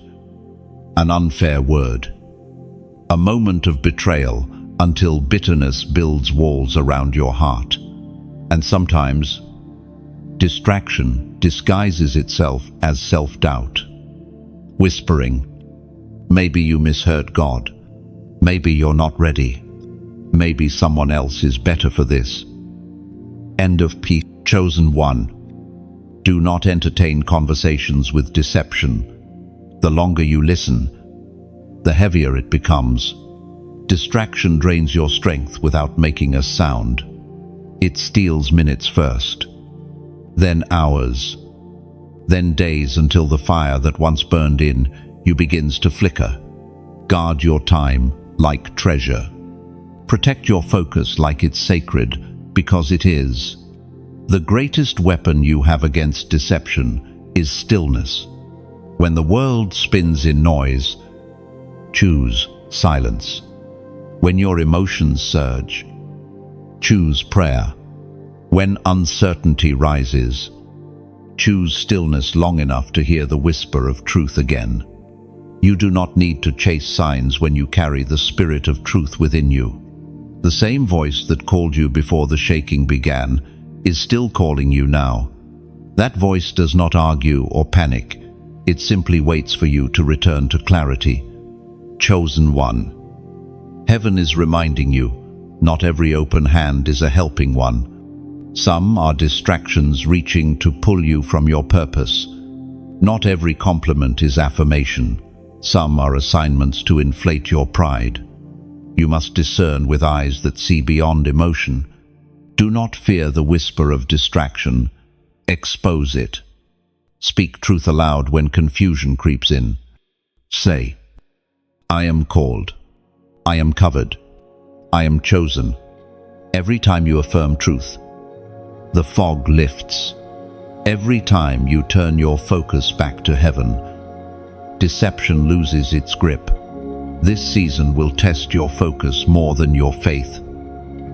an unfair word, a moment of betrayal until bitterness builds walls around your heart. And sometimes, distraction disguises itself as self-doubt. Whispering, maybe you misheard God, maybe you're not ready, maybe someone else is better for this. End of peace. Chosen one. Do not entertain conversations with deception. The longer you listen, the heavier it becomes. Distraction drains your strength without making a sound. It steals minutes first, then hours, then days, until the fire that once burned in you begins to flicker. Guard your time like treasure. Protect your focus like it's sacred, because it is. The greatest weapon you have against deception is stillness. When the world spins in noise, choose silence. When your emotions surge, choose prayer. When uncertainty rises, choose stillness long enough to hear the whisper of truth again. You do not need to chase signs when you carry the Spirit of truth within you. The same voice that called you before the shaking began is still calling you now. That voice does not argue or panic. It simply waits for you to return to clarity. Chosen one. Heaven is reminding you, not every open hand is a helping one. Some are distractions reaching to pull you from your purpose. Not every compliment is affirmation. Some are assignments to inflate your pride. You must discern with eyes that see beyond emotion. Do not fear the whisper of distraction. Expose it. Speak truth aloud when confusion creeps in. Say, I am called. I am covered. I am chosen. Every time you affirm truth, the fog lifts. Every time you turn your focus back to heaven, deception loses its grip. This season will test your focus more than your faith.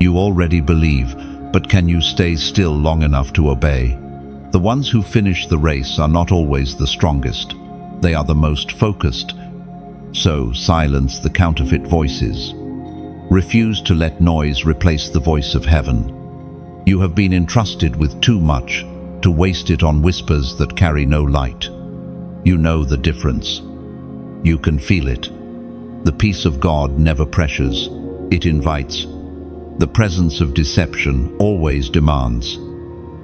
You already believe, but can you stay still long enough to obey? The ones who finish the race are not always the strongest. They are the most focused. So silence the counterfeit voices. Refuse to let noise replace the voice of heaven. You have been entrusted with too much to waste it on whispers that carry no light. You know the difference. You can feel it. The peace of God never pressures, it invites. The presence of deception always demands.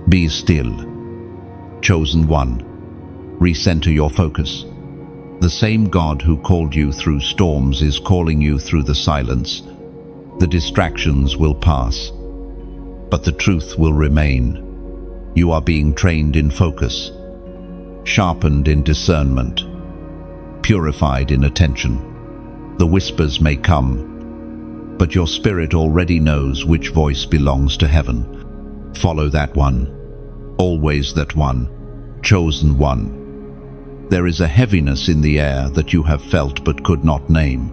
Be still. Chosen one. Recenter your focus. The same God who called you through storms is calling you through the silence. The distractions will pass, but the truth will remain. You are being trained in focus, sharpened in discernment, purified in attention. The whispers may come, but your spirit already knows which voice belongs to heaven. Follow that one, always that one, chosen one. There is a heaviness in the air that you have felt but could not name.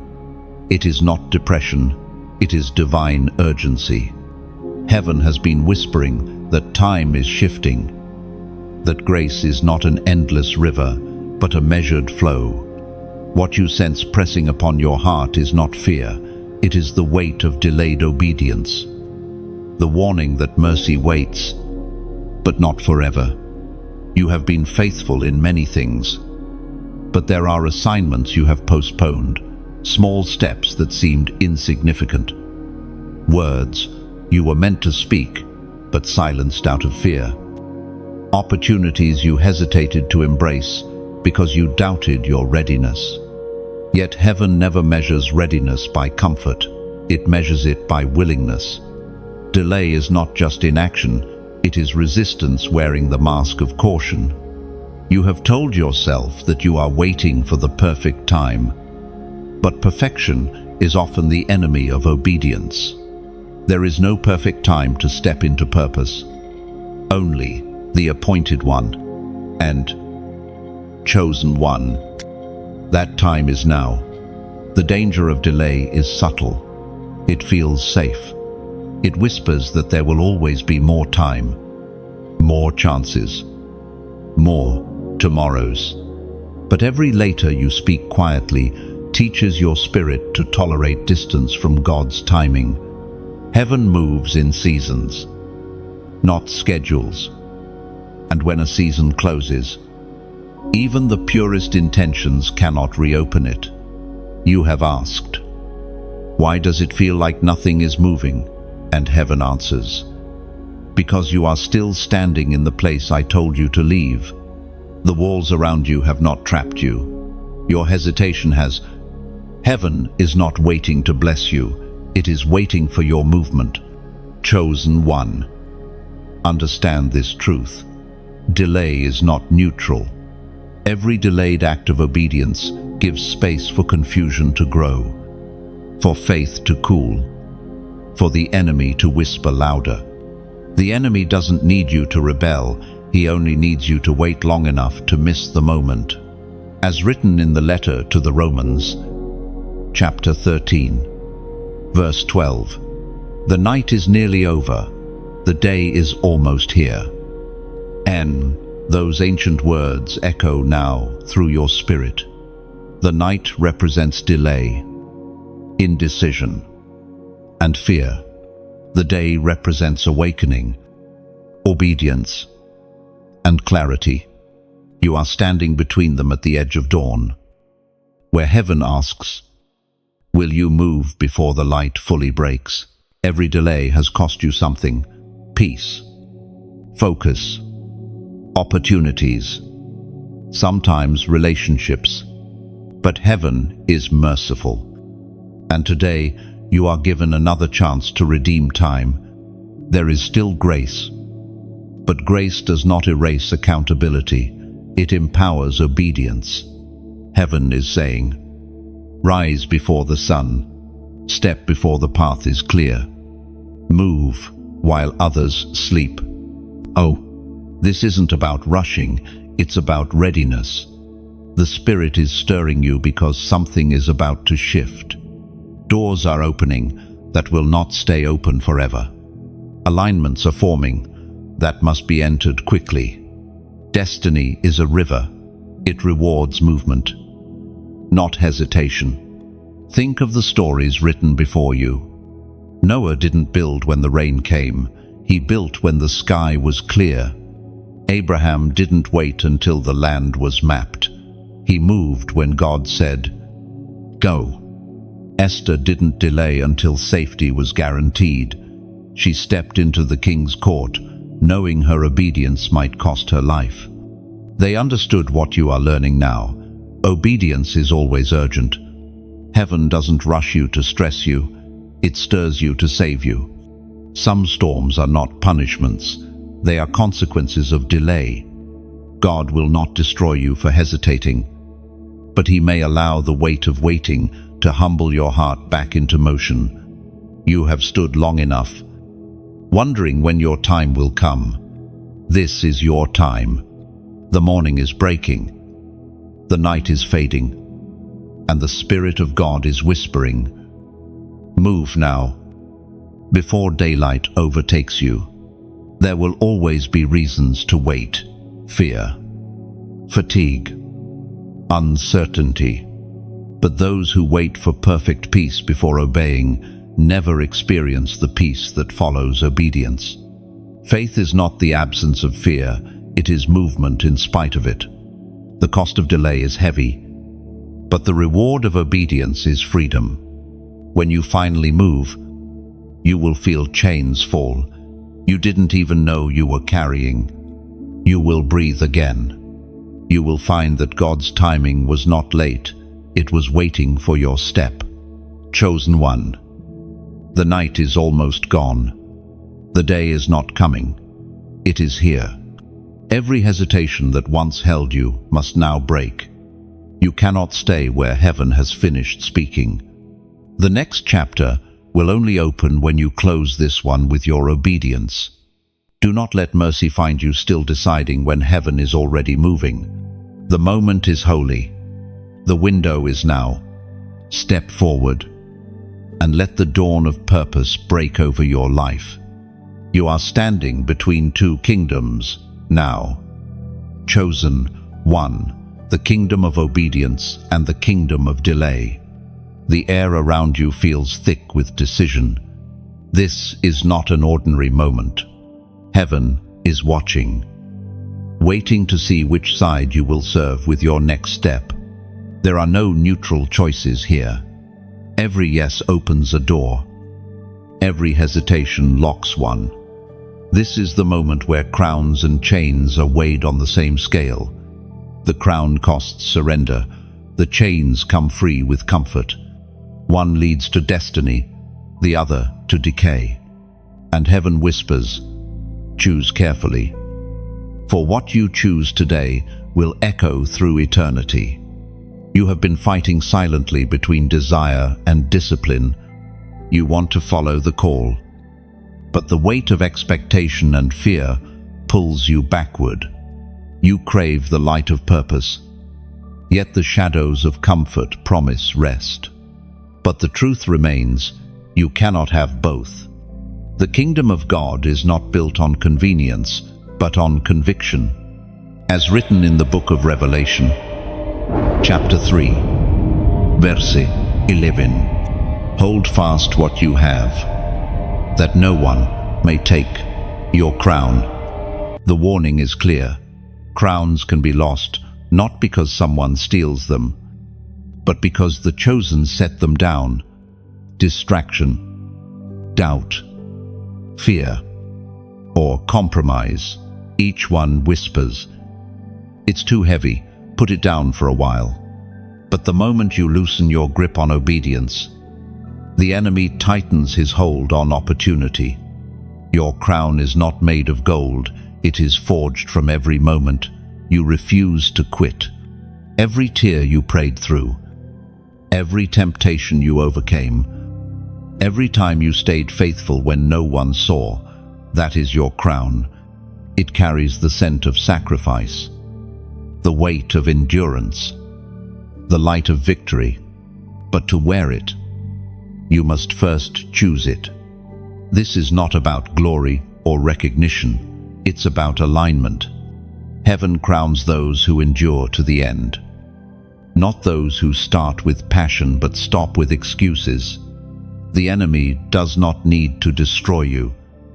It is not depression, it is divine urgency. Heaven has been whispering that time is shifting, that grace is not an endless river, but a measured flow. What you sense pressing upon your heart is not fear, it is the weight of delayed obedience. The warning that mercy waits, but not forever. You have been faithful in many things. But there are assignments you have postponed, small steps that seemed insignificant. Words you were meant to speak, but silenced out of fear. Opportunities you hesitated to embrace because you doubted your readiness. Yet heaven never measures readiness by comfort, it measures it by willingness. Delay is not just inaction, it is resistance wearing the mask of caution. You have told yourself that you are waiting for the perfect time, but perfection is often the enemy of obedience. There is no perfect time to step into purpose, only the appointed one and chosen one. That time is now. The danger of delay is subtle. It feels safe. It whispers that there will always be more time, more chances, more tomorrows. But every later you speak quietly teaches your spirit to tolerate distance from God's timing. Heaven moves in seasons, not schedules. And when a season closes, even the purest intentions cannot reopen it. You have asked, "Why does it feel like nothing is moving?" And heaven answers, "Because you are still standing in the place I told you to leave. The walls around you have not trapped you. Your hesitation has. Heaven is not waiting to bless you. It is waiting for your movement. Chosen one." Understand this truth. Delay is not neutral. Every delayed act of obedience gives space for confusion to grow, for faith to cool, for the enemy to whisper louder. The enemy doesn't need you to rebel, he only needs you to wait long enough to miss the moment. As written in the letter to the Romans, chapter 13, verse 12, "The night is nearly over, the day is almost here." And those ancient words echo now through your spirit. The night represents delay, indecision, and fear. The day represents awakening, obedience, and clarity. You are standing between them at the edge of dawn, where heaven asks, "Will you move before the light fully breaks?" Every delay has cost you something: peace, focus, opportunities, sometimes relationships. But heaven is merciful. And today you are given another chance to redeem time. There is still grace. But grace does not erase accountability. It empowers obedience. Heaven is saying, "Rise before the sun. Step before the path is clear. Move while others sleep." Oh, this isn't about rushing, it's about readiness. The Spirit is stirring you because something is about to shift. Doors are opening that will not stay open forever. Alignments are forming that must be entered quickly. Destiny is a river. It rewards movement, not hesitation. Think of the stories written before you. Noah didn't build when the rain came. He built when the sky was clear. Abraham didn't wait until the land was mapped. He moved when God said, "Go." Esther didn't delay until safety was guaranteed. She stepped into the king's court, knowing her obedience might cost her life. They understood what you are learning now. Obedience is always urgent. Heaven doesn't rush you to stress you, it stirs you to save you. Some storms are not punishments, they are consequences of delay. God will not destroy you for hesitating, but He may allow the weight of waiting to humble your heart back into motion. You have stood long enough, wondering when your time will come. This is your time. The morning is breaking, the night is fading, and the Spirit of God is whispering, "Move now, before daylight overtakes you." There will always be reasons to wait: fear, fatigue, uncertainty. But those who wait for perfect peace before obeying never experience the peace that follows obedience. Faith is not the absence of fear, it is movement in spite of it. The cost of delay is heavy, but the reward of obedience is freedom. When you finally move, you will feel chains fall you didn't even know you were carrying. You will breathe again. You will find that God's timing was not late, it was waiting for your step. Chosen one. The night is almost gone. The day is not coming. It is here. Every hesitation that once held you must now break. You cannot stay where heaven has finished speaking. The next chapter will only open when you close this one with your obedience. Do not let mercy find you still deciding when heaven is already moving. The moment is holy. The window is now. Step forward and let the dawn of purpose break over your life. You are standing between two kingdoms now. Chosen one, the kingdom of obedience and the kingdom of delay. The air around you feels thick with decision. This is not an ordinary moment. Heaven is watching, waiting to see which side you will serve with your next step. There are no neutral choices here. Every yes opens a door. Every hesitation locks one. This is the moment where crowns and chains are weighed on the same scale. The crown costs surrender. The chains come free with comfort. One leads to destiny, the other to decay. And heaven whispers, choose carefully. For what you choose today will echo through eternity. You have been fighting silently between desire and discipline. You want to follow the call. But the weight of expectation and fear pulls you backward. You crave the light of purpose, yet the shadows of comfort promise rest. But the truth remains, you cannot have both. The kingdom of God is not built on convenience, but on conviction. As written in the book of Revelation, chapter 3, verse 11, hold fast what you have, that no one may take your crown. The warning is clear. Crowns can be lost, not because someone steals them, but because the chosen set them down. Distraction, doubt, fear, or compromise. Each one whispers, "It's too heavy, put it down for a while." But the moment you loosen your grip on obedience, the enemy tightens his hold on opportunity. Your crown is not made of gold, it is forged from every moment you refuse to quit. Every tear you prayed through, every temptation you overcame, every time you stayed faithful when no one saw, that is your crown. It carries the scent of sacrifice, the weight of endurance, the light of victory. But to wear it, you must first choose it. This is not about glory or recognition, it's about alignment. Heaven crowns those who endure to the end, not those who start with passion but stop with excuses. The enemy does not need to destroy you.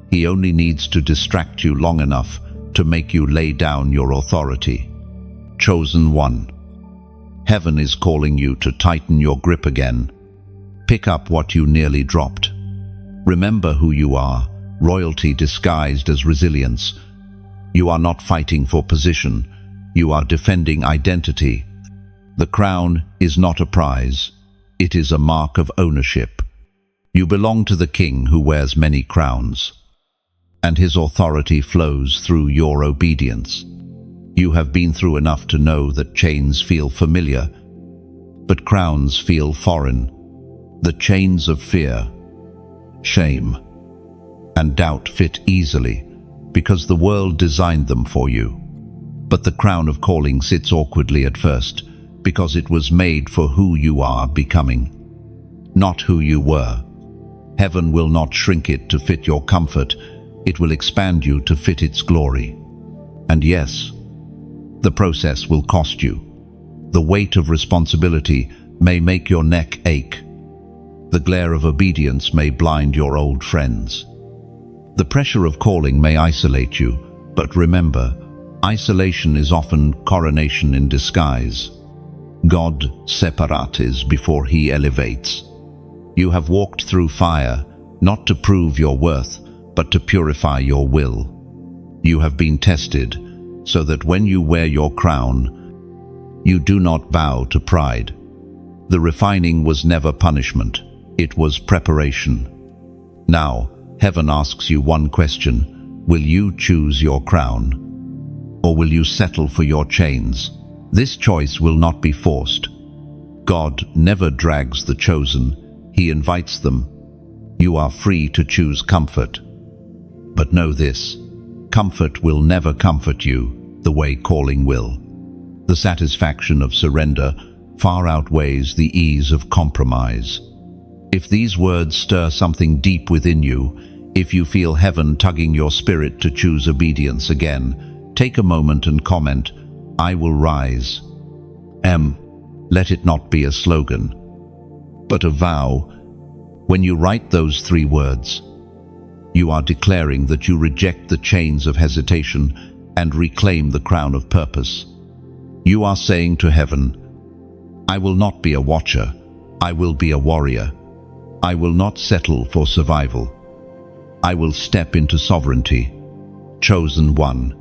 He only needs to distract you long enough to make you lay down your authority. Chosen one. Heaven is calling you to tighten your grip again. Pick up what you nearly dropped. Remember who you are, royalty disguised as resilience. You are not fighting for position, you are defending identity. The crown is not a prize, it is a mark of ownership. You belong to the King who wears many crowns, and his authority flows through your obedience. You have been through enough to know that chains feel familiar, but crowns feel foreign. The chains of fear, shame, and doubt fit easily because the world designed them for you. But the crown of calling sits awkwardly at first because it was made for who you are becoming, not who you were. Heaven will not shrink it to fit your comfort, it will expand you to fit its glory. And yes, the process will cost you. The weight of responsibility may make your neck ache. The glare of obedience may blind your old friends. The pressure of calling may isolate you, but remember, Isolation is often coronation in disguise. God separates before he elevates. You have walked through fire, not to prove your worth, but to purify your will. You have been tested, so that when you wear your crown, you do not bow to pride. The refining was never punishment, it was preparation. Now, heaven asks you one question: will you choose your crown? Or will you settle for your chains? This choice will not be forced. God never drags the chosen, he invites them. You are free to choose comfort. But know this: comfort will never comfort you the way calling will. The satisfaction of surrender far outweighs the ease of compromise. If these words stir something deep within you, if you feel heaven tugging your spirit to choose obedience again, take a moment and comment, "I will rise." Let it not be a slogan, but a vow. When you write those 3 words, you are declaring that you reject the chains of hesitation and reclaim the crown of purpose. You are saying to heaven, "I will not be a watcher, I will be a warrior. I will not settle for survival. I will step into sovereignty." Chosen one.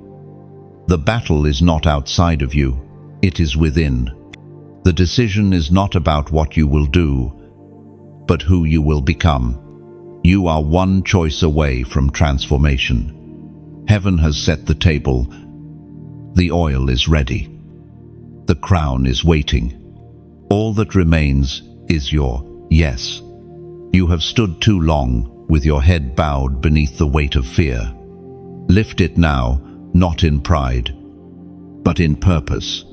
The battle is not outside of you, it is within. The decision is not about what you will do, but who you will become. You are one choice away from transformation. Heaven has set the table. The oil is ready. The crown is waiting. All that remains is your yes. You have stood too long with your head bowed beneath the weight of fear. Lift it now, not in pride, but in purpose.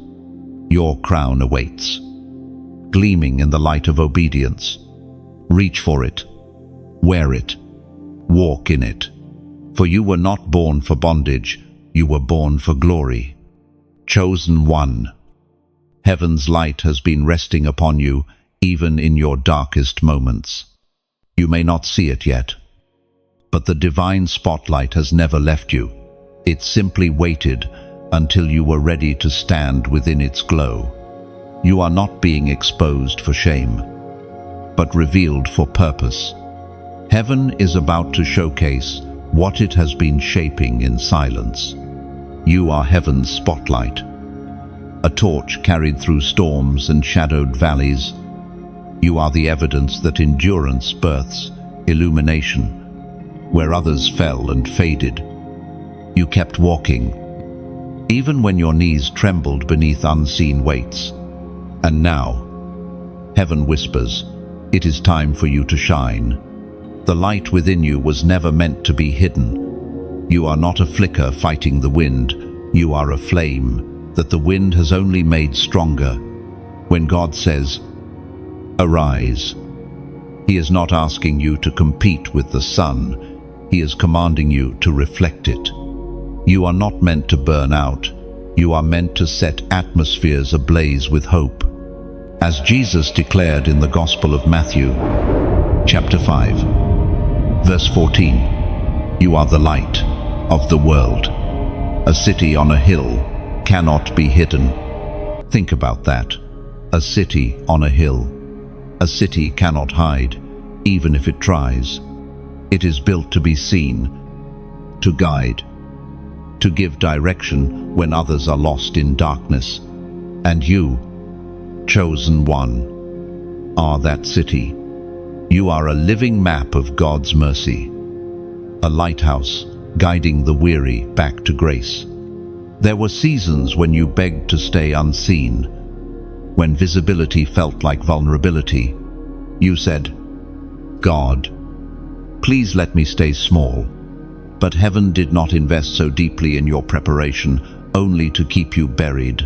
Your crown awaits, gleaming in the light of obedience. Reach for it, wear it, walk in it. For you were not born for bondage, you were born for glory. Chosen one. Heaven's light has been resting upon you, even in your darkest moments. You may not see it yet, but the divine spotlight has never left you. It simply waited until you were ready to stand within its glow. You are not being exposed for shame, but revealed for purpose. Heaven is about to showcase what it has been shaping in silence. You are heaven's spotlight, a torch carried through storms and shadowed valleys. You are the evidence that endurance births illumination. Where others fell and faded, you kept walking, even when your knees trembled beneath unseen weights. And now, heaven whispers, it is time for you to shine. The light within you was never meant to be hidden. You are not a flicker fighting the wind. You are a flame that the wind has only made stronger. When God says, "Arise," He is not asking you to compete with the sun. He is commanding you to reflect it. You are not meant to burn out. You are meant to set atmospheres ablaze with hope. As Jesus declared in the Gospel of Matthew, chapter 5, verse 14, "You are the light of the world. A city on a hill cannot be hidden." Think about that. A city on a hill. A city cannot hide, even if it tries. It is built to be seen, to guide, to give direction when others are lost in darkness. And you, chosen one, are that city. You are a living map of God's mercy, a lighthouse guiding the weary back to grace. There were seasons when you begged to stay unseen, when visibility felt like vulnerability. You said, "God, please let me stay small." But heaven did not invest so deeply in your preparation, only to keep you buried.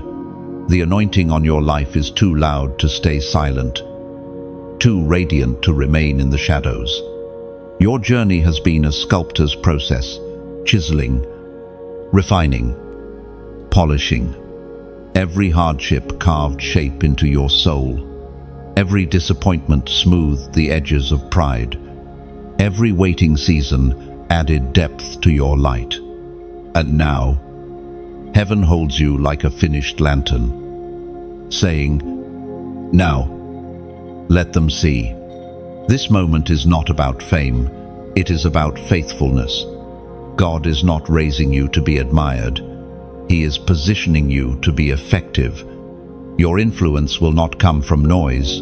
The anointing on your life is too loud to stay silent, too radiant to remain in the shadows. Your journey has been a sculptor's process, chiseling, refining, polishing. Every hardship carved shape into your soul. Every disappointment smoothed the edges of pride. Every waiting season added depth to your light. And now, Heaven holds you like a finished lantern, saying, "Now, let them see." This moment is not about fame, it is about faithfulness. God is not raising you to be admired. He is positioning you to be effective. Your influence will not come from noise,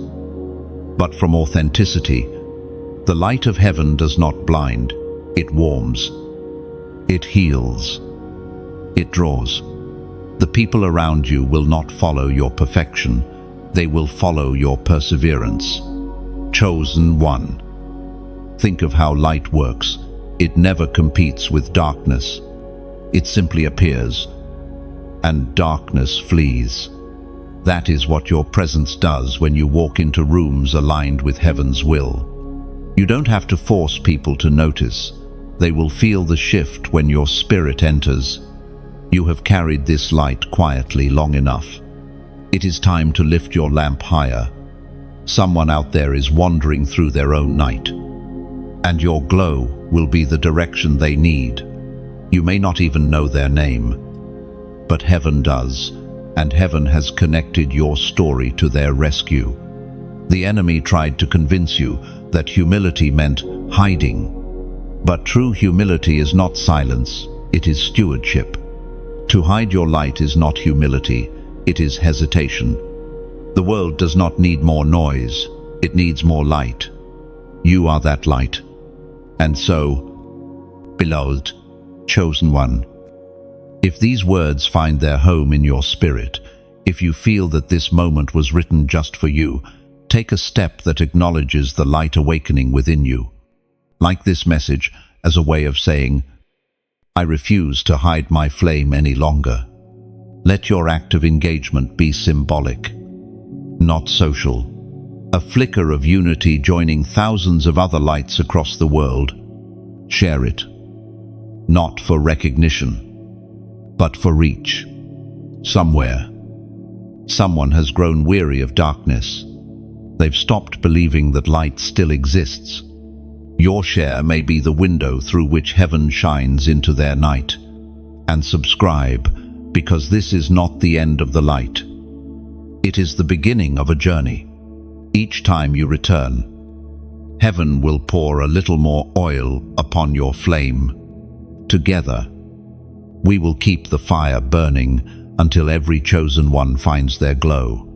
but from authenticity. The light of heaven does not blind, it warms, it heals, it draws. The people around you will not follow your perfection, they will follow your perseverance. Chosen one. Think of how light works. It never competes with darkness. It simply appears, and darkness flees. That is what your presence does when you walk into rooms aligned with heaven's will. You don't have to force people to notice. They will feel the shift when your spirit enters. You have carried this light quietly long enough. It is time to lift your lamp higher. Someone out there is wandering through their own night, and your glow will be the direction they need. You may not even know their name, but heaven does, and heaven has connected your story to their rescue. The enemy tried to convince you that humility meant hiding, but true humility is not silence, it is stewardship. To hide your light is not humility, it is hesitation. The world does not need more noise, it needs more light. You are that light. And so, beloved, chosen one, if these words find their home in your spirit, if you feel that this moment was written just for you, take a step that acknowledges the light awakening within you. Like this message as a way of saying, "I refuse to hide my flame any longer." Let your act of engagement be symbolic, not social. A flicker of unity joining thousands of other lights across the world. Share it, not for recognition, but for reach. Somewhere, someone has grown weary of darkness. They've stopped believing that light still exists. Your share may be the window through which heaven shines into their night. And subscribe, because this is not the end of the light. It is the beginning of a journey. Each time you return, heaven will pour a little more oil upon your flame. Together, we will keep the fire burning until every chosen one finds their glow.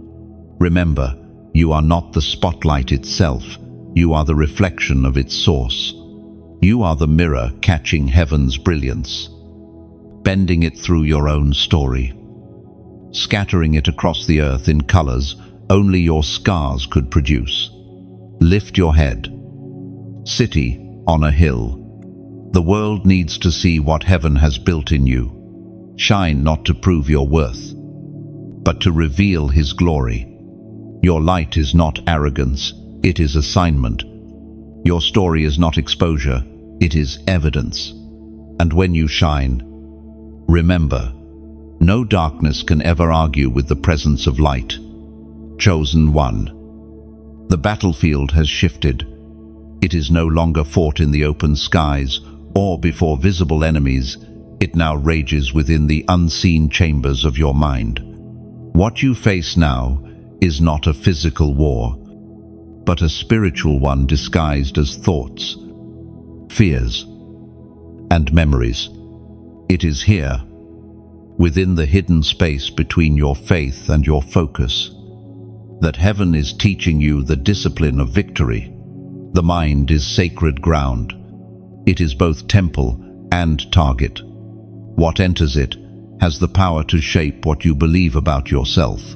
Remember, you are not the spotlight itself, you are the reflection of its source. You are the mirror catching heaven's brilliance, bending it through your own story, scattering it across the earth in colors only your scars could produce. Lift your head. City on a hill. The world needs to see what heaven has built in you. Shine not to prove your worth, but to reveal His glory. Your light is not arrogance, it is assignment. Your story is not exposure, it is evidence. And when you shine, remember, no darkness can ever argue with the presence of light. Chosen one. The battlefield has shifted. It is no longer fought in the open skies or before visible enemies. It now rages within the unseen chambers of your mind. What you face now is not a physical war, but a spiritual one disguised as thoughts, fears, and memories. It is here, within the hidden space between your faith and your focus, that heaven is teaching you the discipline of victory. The mind is sacred ground. It is both temple and target. What enters it has the power to shape what you believe about yourself,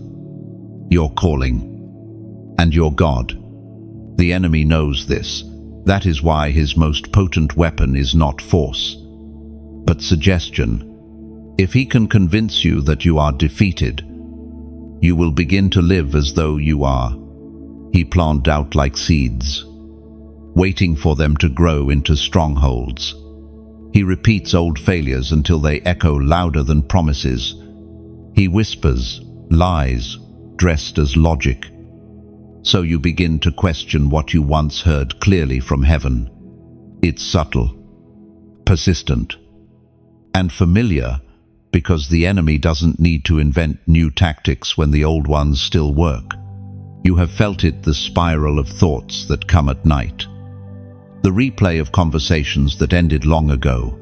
your calling, and your God. The enemy knows this. That is why his most potent weapon is not force, but suggestion. If he can convince you that you are defeated, you will begin to live as though you are. He plants doubt like seeds, waiting for them to grow into strongholds. He repeats old failures until they echo louder than promises. He whispers lies dressed as logic. So you begin to question what you once heard clearly from heaven. It's subtle, persistent, and familiar, because the enemy doesn't need to invent new tactics when the old ones still work. You have felt it, the spiral of thoughts that come at night, the replay of conversations that ended long ago,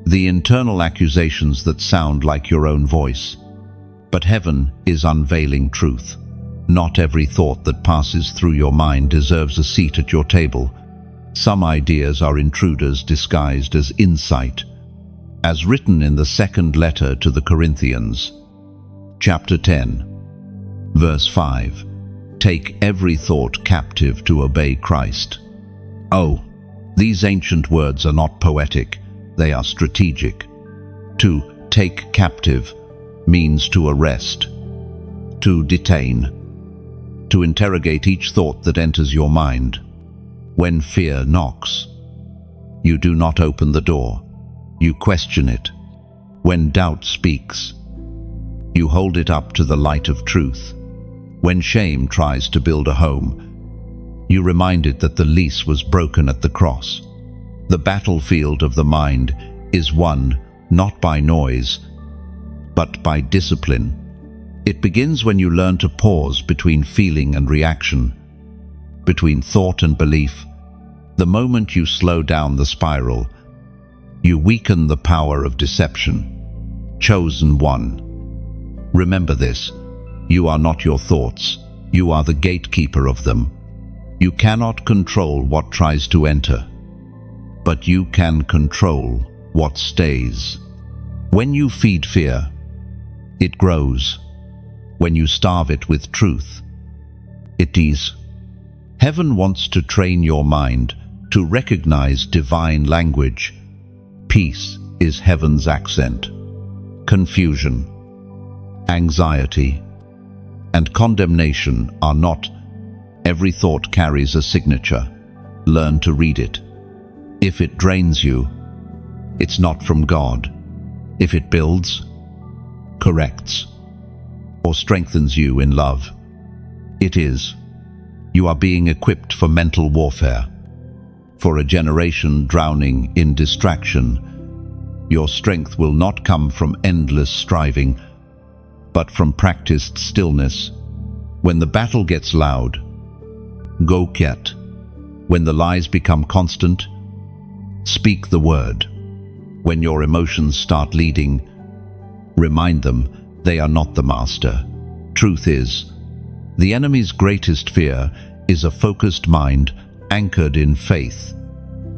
the internal accusations that sound like your own voice. But heaven is unveiling truth. Not every thought that passes through your mind deserves a seat at your table. Some ideas are intruders disguised as insight, as written in the second letter to the Corinthians, chapter 10, verse 5. Take every thought captive to obey Christ. Oh, these ancient words are not poetic, they are strategic. To take captive means to arrest, to detain, to interrogate each thought that enters your mind. When fear knocks, you do not open the door, you question it. When doubt speaks, you hold it up to the light of truth. When shame tries to build a home, you remind it that the lease was broken at the cross. The battlefield of the mind is won not by noise, but by discipline. It begins when you learn to pause between feeling and reaction, between thought and belief. The moment you slow down the spiral, you weaken the power of deception. Chosen one. Remember this, you are not your thoughts, you are the gatekeeper of them. You cannot control what tries to enter, but you can control what stays. When you feed fear, it grows. When you starve it with truth, it dies. Heaven wants to train your mind to recognize divine language. Peace is heaven's accent. Confusion, anxiety, and condemnation are not. Every thought carries a signature. Learn to read it. If it drains you, it's not from God. If it builds, corrects, or strengthens you in love, it is. You are being equipped for mental warfare. For a generation drowning in distraction, your strength will not come from endless striving, but from practiced stillness. When the battle gets loud, go quiet. When the lies become constant, speak the word. When your emotions start leading, remind them they are not the master. Truth is, the enemy's greatest fear is a focused mind anchored in faith.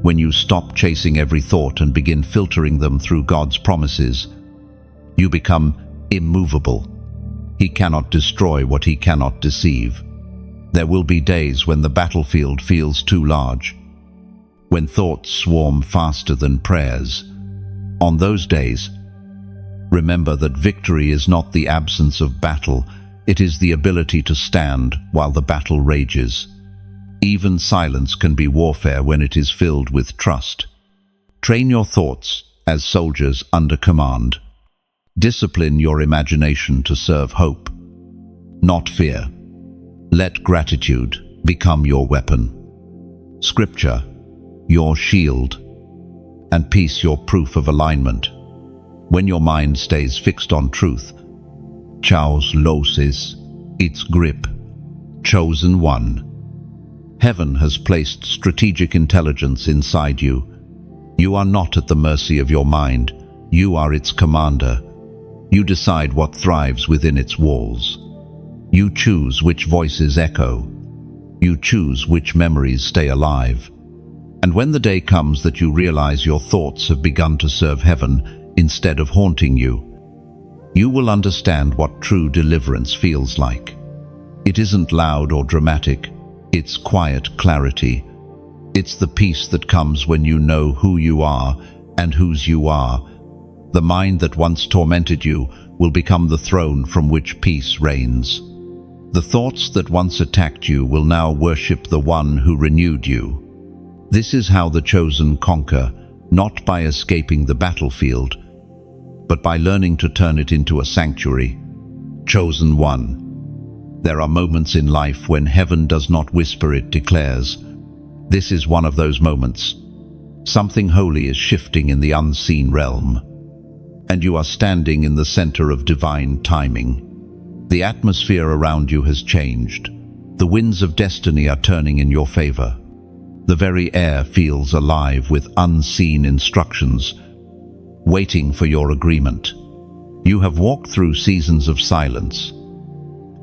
When you stop chasing every thought and begin filtering them through God's promises, you become immovable. He cannot destroy what he cannot deceive. There will be days when the battlefield feels too large, when thoughts swarm faster than prayers. On those days, remember that victory is not the absence of battle, it is the ability to stand while the battle rages. Even silence can be warfare when it is filled with trust. Train your thoughts as soldiers under command. Discipline your imagination to serve hope, not fear. Let gratitude become your weapon. Scripture, your shield, and peace your proof of alignment. When your mind stays fixed on truth, chaos loses its grip. Chosen one. Heaven has placed strategic intelligence inside you. You are not at the mercy of your mind. You are its commander. You decide what thrives within its walls. You choose which voices echo. You choose which memories stay alive. And when the day comes that you realize your thoughts have begun to serve heaven instead of haunting you, you will understand what true deliverance feels like. It isn't loud or dramatic. It's quiet clarity. It's the peace that comes when you know who you are and whose you are. The mind that once tormented you will become the throne from which peace reigns. The thoughts that once attacked you will now worship the one who renewed you. This is how the chosen conquer, not by escaping the battlefield, but by learning to turn it into a sanctuary. Chosen one. There are moments in life when heaven does not whisper, it declares. This is one of those moments. Something holy is shifting in the unseen realm. and you are standing in the center of divine timing. The atmosphere around you has changed. The winds of destiny are turning in your favor. The very air feels alive with unseen instructions, waiting for your agreement. You have walked through seasons of silence,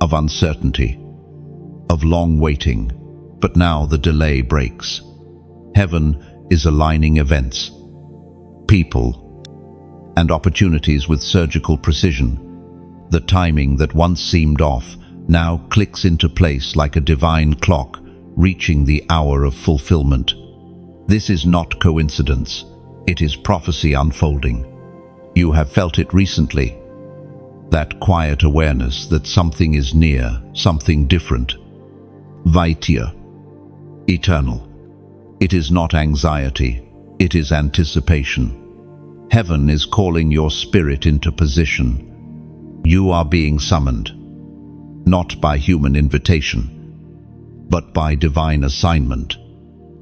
of uncertainty, of long waiting, but now the delay breaks. Heaven is aligning events, people, and opportunities with surgical precision. The timing that once seemed off now clicks into place like a divine clock, reaching the hour of fulfillment. This is not coincidence. It is prophecy unfolding. You have felt it recently. That quiet awareness that something is near, something different. Vaitya, eternal. It is not anxiety, it is anticipation. Heaven is calling your spirit into position. You are being summoned, not by human invitation, but by divine assignment.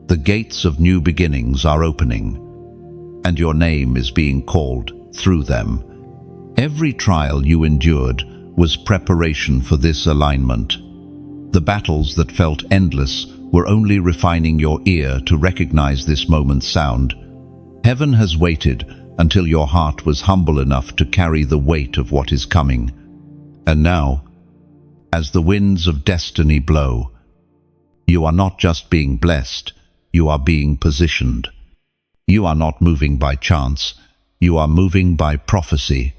The gates of new beginnings are opening, and your name is being called through them. Every trial you endured was preparation for this alignment. The battles that felt endless were only refining your ear to recognize this moment's sound. Heaven has waited until your heart was humble enough to carry the weight of what is coming. And now, as the winds of destiny blow, you are not just being blessed, you are being positioned. You are not moving by chance, you are moving by prophecy.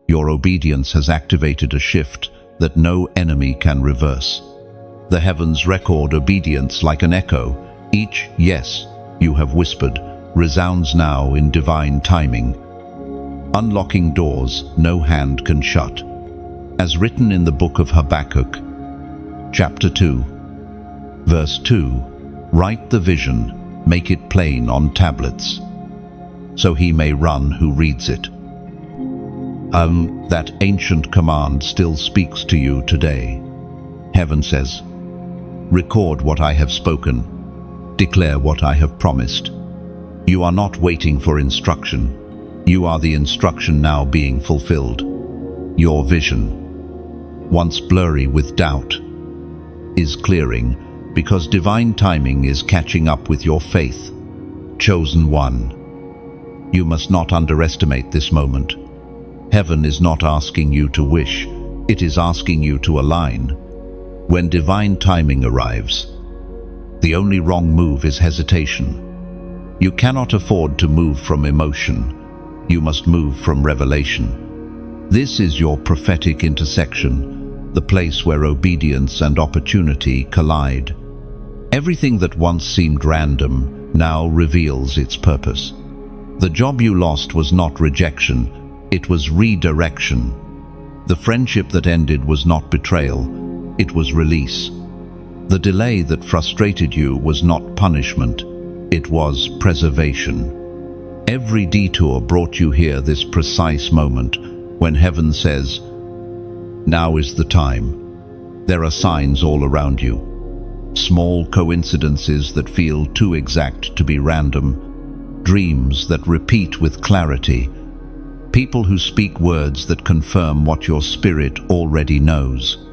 Your obedience has activated a shift that no enemy can reverse. The heavens record obedience like an echo. Each yes you have whispered resounds now in divine timing, unlocking doors no hand can shut. As written in the book of Habakkuk, chapter 2, verse 2, write the vision, make it plain on tablets, so he may run who reads it. That ancient command still speaks to you today. Heaven says, record what I have spoken, declare what I have promised. You are not waiting for instruction. You are the instruction now being fulfilled. Your vision, once blurry with doubt, is clearing because divine timing is catching up with your faith. Chosen one. You must not underestimate this moment. Heaven is not asking you to wish, it is asking you to align. When divine timing arrives, the only wrong move is hesitation. You cannot afford to move from emotion. You must move from revelation. This is your prophetic intersection, the place where obedience and opportunity collide. Everything that once seemed random now reveals its purpose. The job you lost was not rejection, it was redirection. The friendship that ended was not betrayal, it was release. The delay that frustrated you was not punishment, it was preservation. Every detour brought you here this precise moment when heaven says, now is the time. There are signs all around you. Small coincidences that feel too exact to be random. Dreams that repeat with clarity. People who speak words that confirm what your spirit already knows.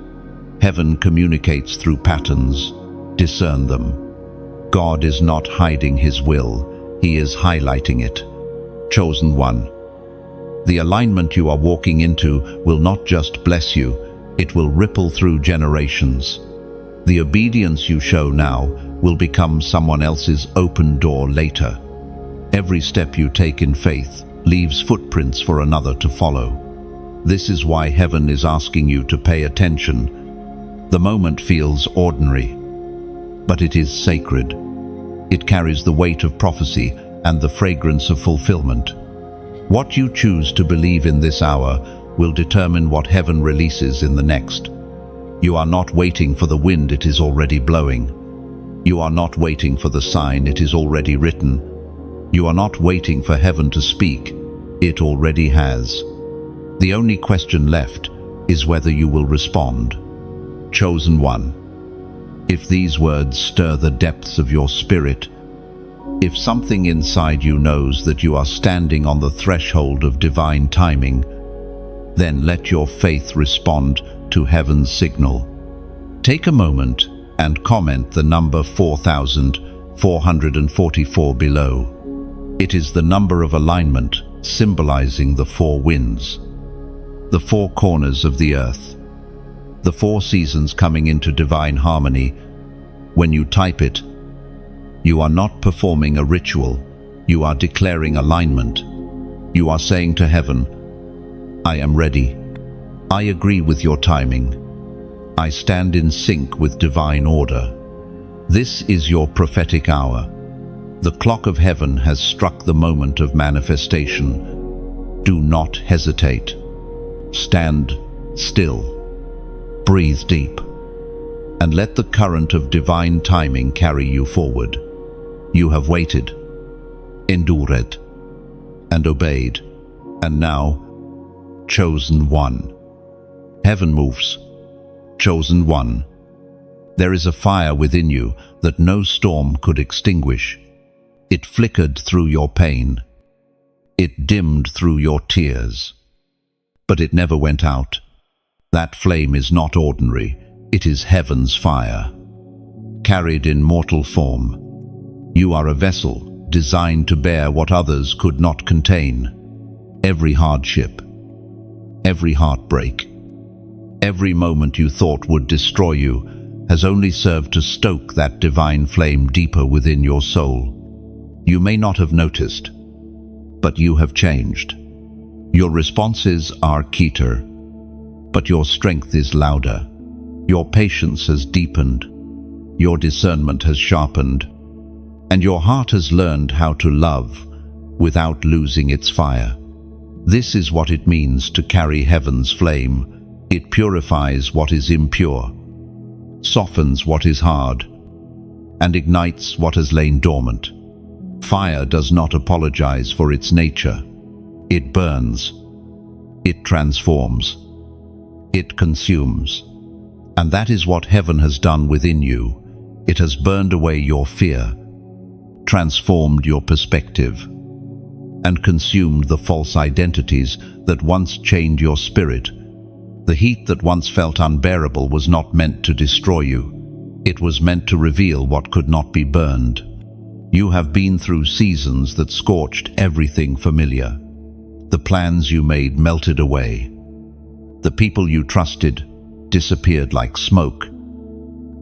Heaven communicates through patterns. Discern them. God is not hiding his will, he is highlighting it. Chosen one. The alignment you are walking into will not just bless you, it will ripple through generations. The obedience you show now will become someone else's open door later. Every step you take in faith leaves footprints for another to follow. This is why heaven is asking you to pay attention. The moment feels ordinary, but it is sacred. It carries the weight of prophecy and the fragrance of fulfillment. What you choose to believe in this hour will determine what heaven releases in the next. You are not waiting for the wind, it is already blowing. You are not waiting for the sign, it is already written. You are not waiting for heaven to speak, it already has. The only question left is whether you will respond. Chosen one. If these words stir the depths of your spirit, If something inside you knows that you are standing on the threshold of divine timing, then let your faith respond to heaven's signal. Take a moment and comment the number 4,444 below. It is the number of alignment, symbolizing the four winds, the four corners of the earth, the four seasons coming into divine harmony. When you type it, you are not performing a ritual, you are declaring alignment. You are saying to heaven, I am ready. I agree with your timing. I stand in sync with divine order. This is your prophetic hour. The clock of heaven has struck the moment of manifestation. Do not hesitate. Stand still. Breathe deep. And let the current of divine timing carry you forward. You have waited, endured, and obeyed, and now, chosen one. Heaven moves. Chosen one. There is a fire within you that no storm could extinguish. It flickered through your pain. It dimmed through your tears. But it never went out. That flame is not ordinary. It is heaven's fire. Carried in mortal form, you are a vessel designed to bear what others could not contain. Every hardship, every heartbreak, every moment you thought would destroy you has only served to stoke that divine flame deeper within your soul. You may not have noticed, but you have changed. Your responses are keener, but your strength is louder. Your patience has deepened, your discernment has sharpened, and your heart has learned how to love without losing its fire. This is what it means to carry heaven's flame. It purifies what is impure, softens what is hard, and ignites what has lain dormant. Fire does not apologize for its nature. It burns, it transforms, it consumes. And that is what heaven has done within you. It has burned away your fear, transformed your perspective, and consumed the false identities that once chained your spirit. The heat that once felt unbearable was not meant to destroy you. It was meant to reveal what could not be burned. You have been through seasons that scorched everything familiar. The plans you made melted away. The people you trusted disappeared like smoke.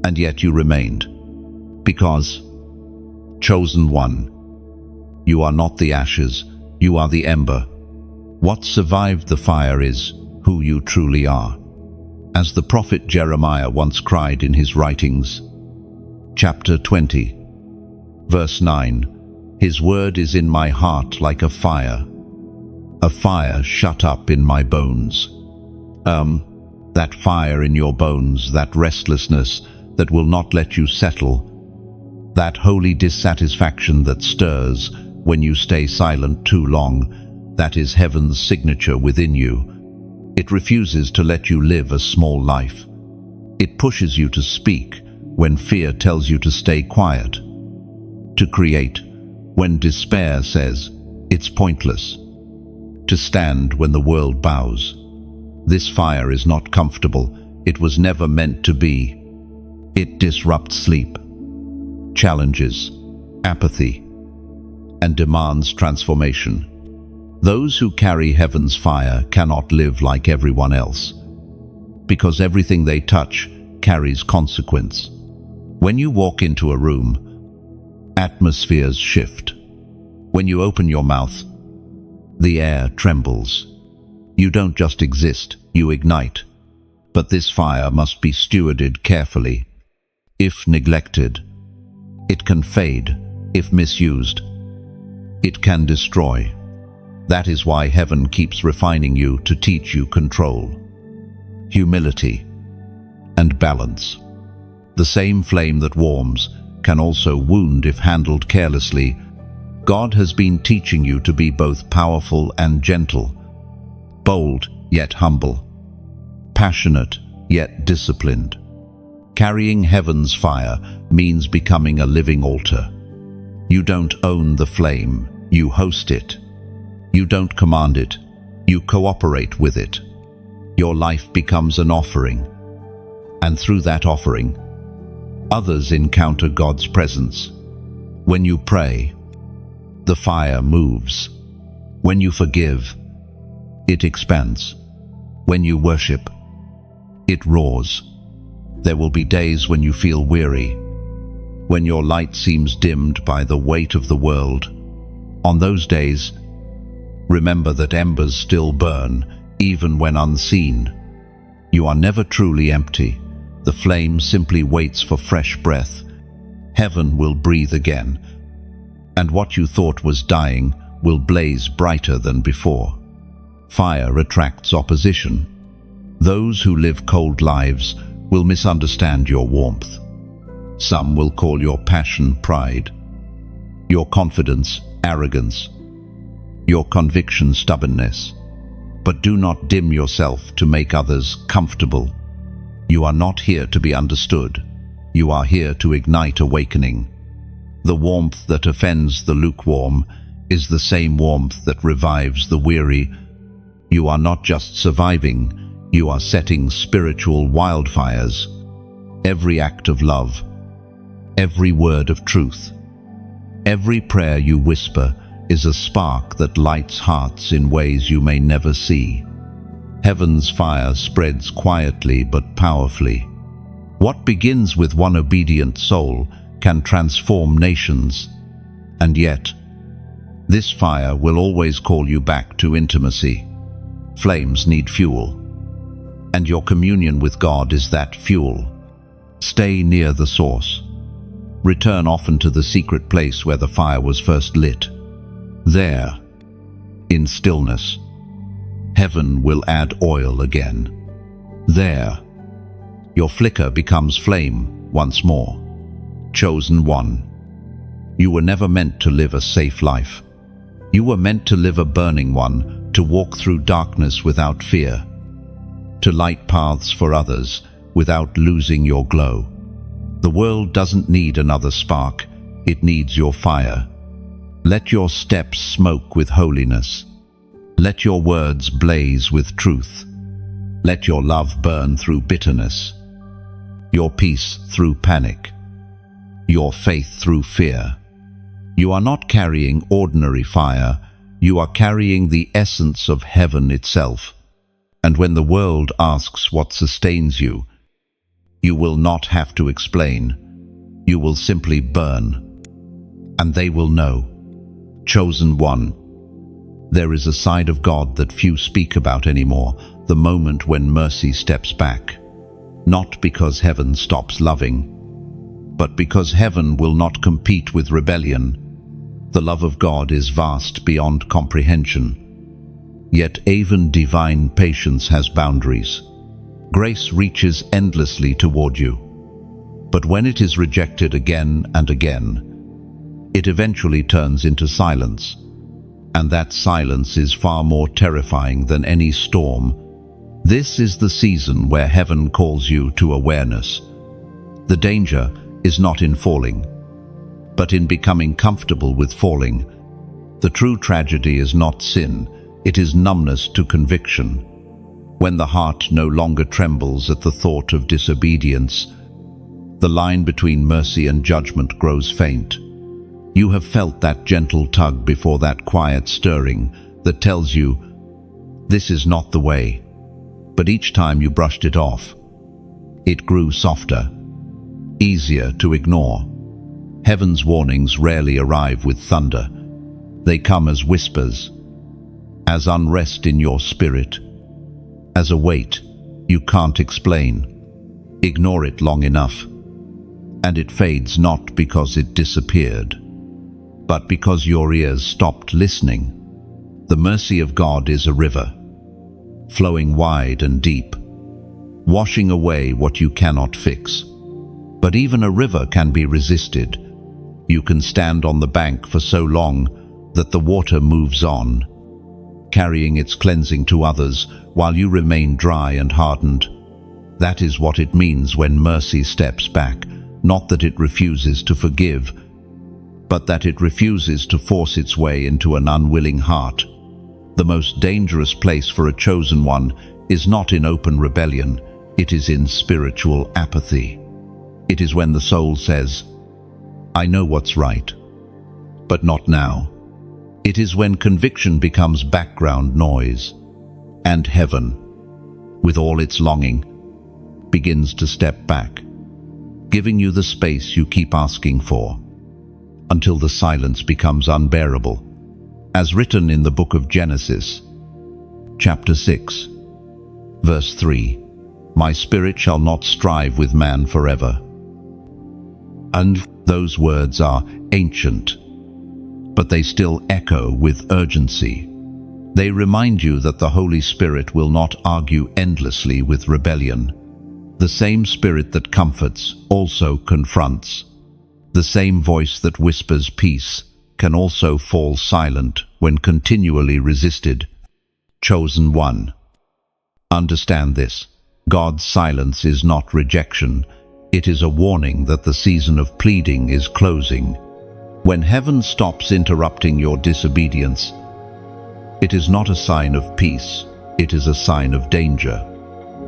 And yet you remained. Because, chosen one, you are not the ashes, you are the ember. What survived the fire is who you truly are. As the prophet Jeremiah once cried in his writings, chapter 20, verse 9, His word is in my heart like a fire shut up in my bones. That fire in your bones, that restlessness that will not let you settle, that holy dissatisfaction that stirs when you stay silent too long, that is heaven's signature within you. It refuses to let you live a small life. It pushes you to speak when fear tells you to stay quiet, to create when despair says it's pointless, to stand when the world bows. This fire is not comfortable. It was never meant to be. It disrupts sleep, challenges apathy, and demands transformation. Those who carry heaven's fire cannot live like everyone else, because everything they touch carries consequence. When you walk into a room, atmospheres shift. When you open your mouth, the air trembles. You don't just exist, you ignite. But this fire must be stewarded carefully. If neglected, it can fade. If misused, it can destroy. That is why heaven keeps refining you to teach you control, humility, and balance. The same flame that warms can also wound if handled carelessly. God has been teaching you to be both powerful and gentle, bold yet humble, passionate yet disciplined. Carrying heaven's fire means becoming a living altar, You don't own the flame, you host it. You don't command it, you cooperate with it. Your life becomes an offering, and through that offering, others encounter God's presence. When you pray, the fire moves. When you forgive, it expands. When you worship, it roars. There will be days when you feel weary, when your light seems dimmed by the weight of the world. On those days, remember that embers still burn, even when unseen. You are never truly empty. The flame simply waits for fresh breath. Heaven will breathe again, and what you thought was dying will blaze brighter than before. Fire attracts opposition. Those who live cold lives will misunderstand your warmth. Some will call your passion pride, your confidence arrogance, your conviction stubbornness. But do not dim yourself to make others comfortable. You are not here to be understood. You are here to ignite awakening. The warmth that offends the lukewarm is the same warmth that revives the weary. You are not just surviving, you are setting spiritual wildfires. Every act of love, every word of truth, every prayer you whisper is a spark that lights hearts in ways you may never see. Heaven's fire spreads quietly but powerfully. What begins with one obedient soul can transform nations. And yet, this fire will always call you back to intimacy. Flames need fuel, and your communion with God is that fuel. Stay near the source. Return often to the secret place where the fire was first lit. There, in stillness, heaven will add oil again. There, your flicker becomes flame once more. Chosen one, you were never meant to live a safe life. You were meant to live a burning one, to walk through darkness without fear, to light paths for others without losing your glow. The world doesn't need another spark, it needs your fire. Let your steps smoke with holiness. Let your words blaze with truth. Let your love burn through bitterness, your peace through panic, your faith through fear. You are not carrying ordinary fire, you are carrying the essence of heaven itself. And when the world asks what sustains you, you will not have to explain. You will simply burn, and they will know. Chosen one, there is a side of God that few speak about anymore, the moment when mercy steps back. Not because heaven stops loving, but because heaven will not compete with rebellion. The love of God is vast beyond comprehension. Yet even divine patience has boundaries. Grace reaches endlessly toward you. But when it is rejected again and again, it eventually turns into silence. And that silence is far more terrifying than any storm. This is the season where heaven calls you to awareness. The danger is not in falling, but in becoming comfortable with falling. The true tragedy is not sin, it is numbness to conviction. When the heart no longer trembles at the thought of disobedience, the line between mercy and judgment grows faint. You have felt that gentle tug before, that quiet stirring that tells you, this is not the way. But each time you brushed it off, it grew softer, easier to ignore. Heaven's warnings rarely arrive with thunder. They come as whispers, as unrest in your spirit, as a weight you can't explain. Ignore it long enough, and it fades not because it disappeared, but because your ears stopped listening. The mercy of God is a river, flowing wide and deep, washing away what you cannot fix. But even a river can be resisted. You can stand on the bank for so long that the water moves on, carrying its cleansing to others while you remain dry and hardened. That is what it means when mercy steps back, not that it refuses to forgive, but that it refuses to force its way into an unwilling heart. The most dangerous place for a chosen one is not in open rebellion, it is in spiritual apathy. It is when the soul says, "I know what's right, but not now." It is when conviction becomes background noise, and heaven, with all its longing, begins to step back, giving you the space you keep asking for, until the silence becomes unbearable. As written in the book of Genesis, chapter 6, verse 3, "My spirit shall not strive with man forever." And those words are ancient, but they still echo with urgency. They remind you that the Holy Spirit will not argue endlessly with rebellion. The same Spirit that comforts also confronts. The same voice that whispers peace can also fall silent when continually resisted. Chosen one. Understand this. God's silence is not rejection. It is a warning that the season of pleading is closing. When heaven stops interrupting your disobedience, it is not a sign of peace, it is a sign of danger.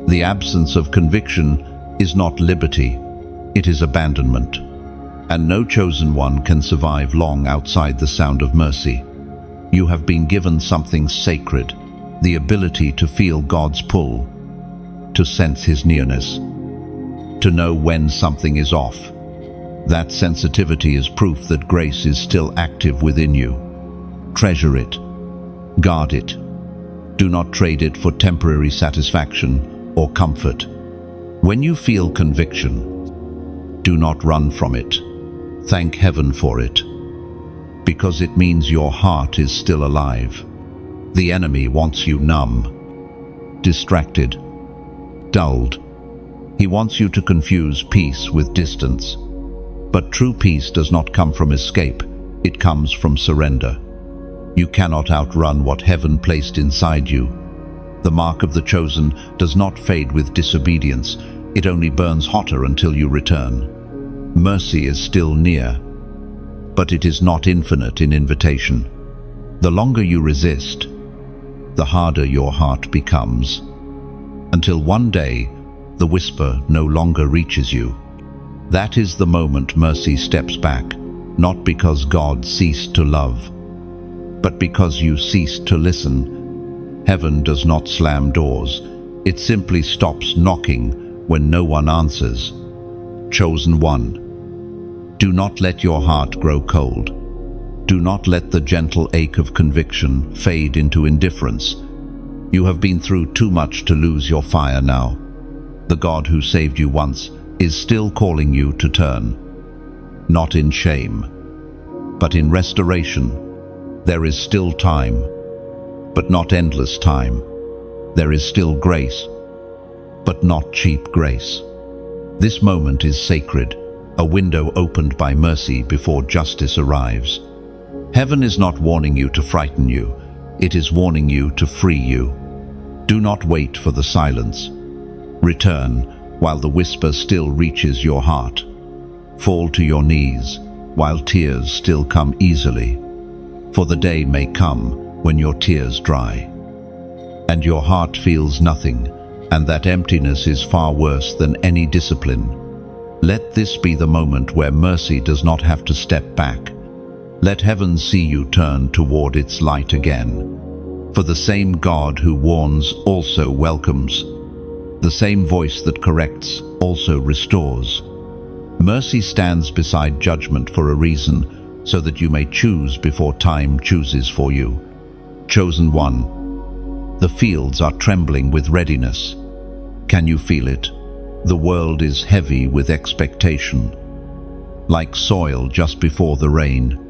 The absence of conviction is not liberty, it is abandonment. And no chosen one can survive long outside the sound of mercy. You have been given something sacred, the ability to feel God's pull, to sense His nearness, to know when something is off. That sensitivity is proof that grace is still active within you. Treasure it. Guard it. Do not trade it for temporary satisfaction or comfort. When you feel conviction, do not run from it. Thank heaven for it, because it means your heart is still alive. The enemy wants you numb, distracted, dulled. He wants you to confuse peace with distance. But true peace does not come from escape, it comes from surrender. You cannot outrun what heaven placed inside you. The mark of the chosen does not fade with disobedience, it only burns hotter until you return. Mercy is still near, but it is not infinite in invitation. The longer you resist, the harder your heart becomes, until one day the whisper no longer reaches you. That is the moment mercy steps back, not because God ceased to love, but because you ceased to listen. Heaven does not slam doors, it simply stops knocking when no one answers. Chosen one. Do not let your heart grow cold. Do not let the gentle ache of conviction fade into indifference. You have been through too much to lose your fire now. The God who saved you once is still calling you to turn. Not in shame, but in restoration. There is still time, but not endless time. There is still grace, but not cheap grace. This moment is sacred, a window opened by mercy before justice arrives. Heaven is not warning you to frighten you, it is warning you to free you. Do not wait for the silence. Return while the whisper still reaches your heart. Fall to your knees while tears still come easily. For the day may come when your tears dry, and your heart feels nothing, and that emptiness is far worse than any discipline. Let this be the moment where mercy does not have to step back. Let heaven see you turn toward its light again. For the same God who warns also welcomes. The same voice that corrects also restores. Mercy stands beside judgment for a reason, so that you may choose before time chooses for you. Chosen one. The fields are trembling with readiness. Can you feel it? The world is heavy with expectation. Like soil just before the rain.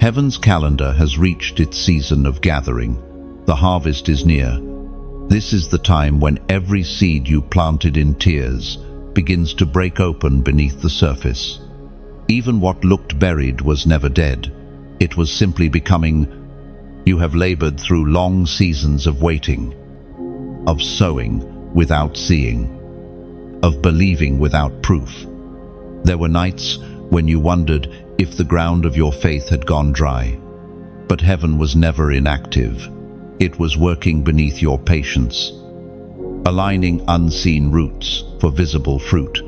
Heaven's calendar has reached its season of gathering. The harvest is near. This is the time when every seed you planted in tears begins to break open beneath the surface. Even what looked buried was never dead. It was simply becoming. You have labored through long seasons of waiting, of sowing without seeing, of believing without proof. There were nights when you wondered if the ground of your faith had gone dry. But heaven was never inactive. It was working beneath your patience, aligning unseen roots for visible fruit.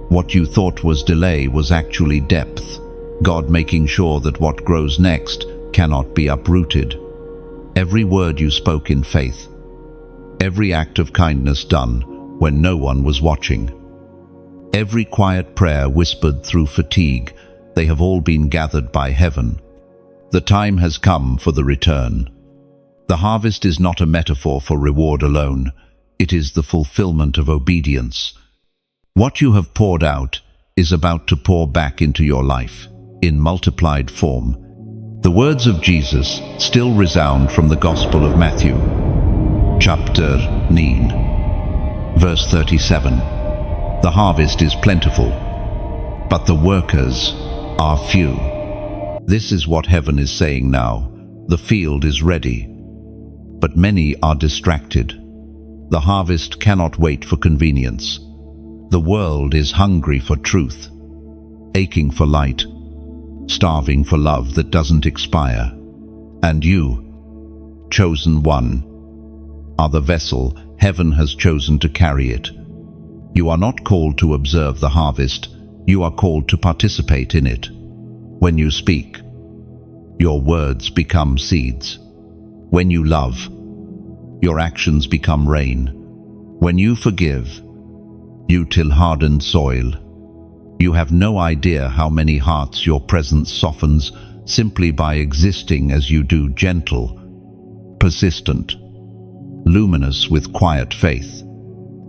What you thought was delay was actually depth, God making sure that what grows next cannot be uprooted. Every word you spoke in faith, every act of kindness done when no one was watching, every quiet prayer whispered through fatigue, they have all been gathered by heaven. The time has come for the return. The harvest is not a metaphor for reward alone. It is the fulfillment of obedience. What you have poured out is about to pour back into your life in multiplied form. The words of Jesus still resound from the Gospel of Matthew, chapter 9, verse 37. The harvest is plentiful, but the workers are few. This is what heaven is saying now. The field is ready, but many are distracted. The harvest cannot wait for convenience. The world is hungry for truth, aching for light, starving for love that doesn't expire. And you, chosen one, are the vessel heaven has chosen to carry it. You are not called to observe the harvest, you are called to participate in it. When you speak, your words become seeds. When you love, your actions become rain. When you forgive, you till hardened soil. You have no idea how many hearts your presence softens simply by existing as you do, gentle, persistent, luminous with quiet faith.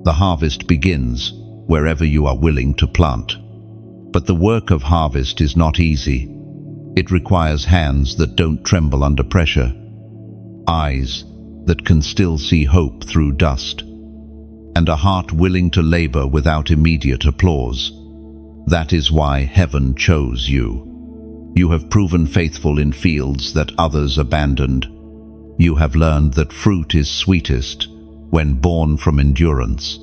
The harvest begins wherever you are willing to plant. But the work of harvest is not easy. It requires hands that don't tremble under pressure, eyes that can still see hope through dust, and a heart willing to labor without immediate applause. That is why heaven chose you. You have proven faithful in fields that others abandoned. You have learned that fruit is sweetest when born from endurance.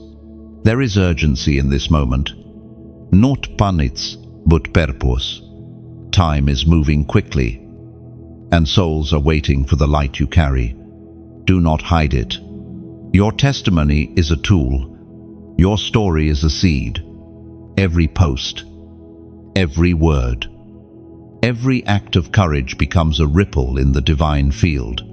There is urgency in this moment. Not panits, but purpose. Time is moving quickly, and souls are waiting for the light you carry. Do not hide it. Your testimony is a tool. Your story is a seed. Every post, every word, every act of courage becomes a ripple in the divine field.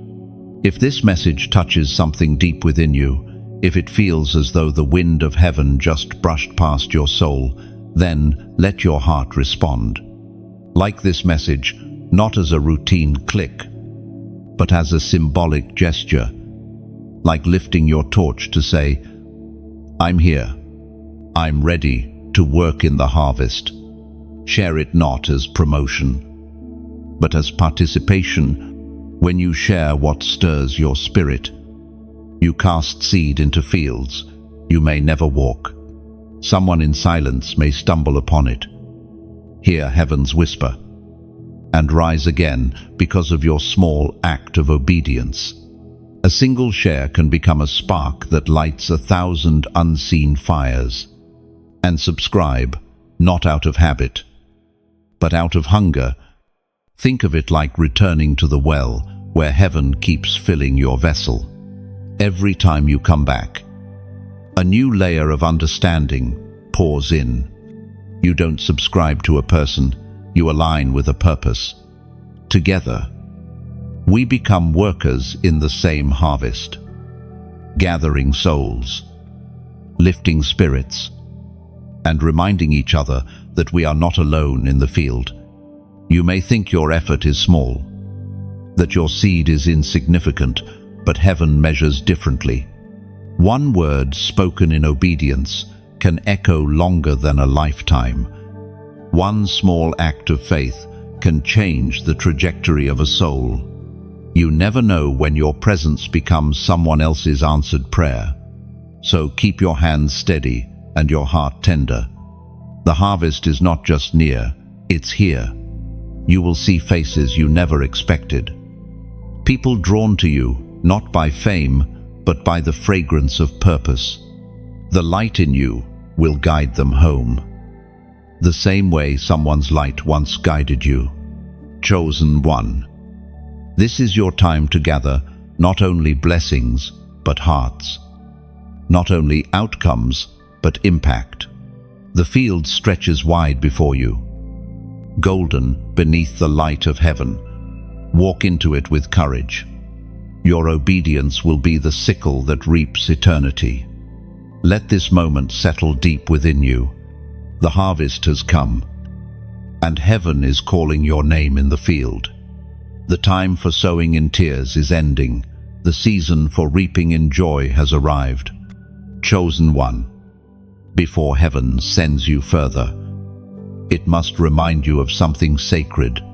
If this message touches something deep within you, if it feels as though the wind of heaven just brushed past your soul, then let your heart respond. Like this message, not as a routine click, but as a symbolic gesture, like lifting your torch to say, I'm here, I'm ready to work in the harvest. Share it not as promotion, but as participation. When you share what stirs your spirit, you cast seed into fields you may never walk. Someone in silence may stumble upon it, hear heaven's whisper, and rise again because of your small act of obedience. A single share can become a spark that lights 1,000 unseen fires. And subscribe, not out of habit, but out of hunger. Think of it like returning to the well where heaven keeps filling your vessel. Every time you come back, a new layer of understanding pours in. You don't subscribe to a person, you align with a purpose. Together, we become workers in the same harvest, gathering souls, lifting spirits, and reminding each other that we are not alone in the field. You may think your effort is small, that your seed is insignificant, but heaven measures differently. One word spoken in obedience can echo longer than a lifetime. One small act of faith can change the trajectory of a soul. You never know when your presence becomes someone else's answered prayer. So keep your hands steady and your heart tender. The harvest is not just near, it's here. You will see faces you never expected. People drawn to you, not by fame, but by the fragrance of purpose. The light in you will guide them home. the same way someone's light once guided you. Chosen one. This is your time to gather not only blessings, but hearts. Not only outcomes, but impact. The field stretches wide before you, golden beneath the light of heaven. Walk into it with courage. Your obedience will be the sickle that reaps eternity. Let this moment settle deep within you. The harvest has come, and heaven is calling your name in the field. The time for sowing in tears is ending. The season for reaping in joy has arrived. Chosen one. Before heaven sends you further, it must remind you of something sacred,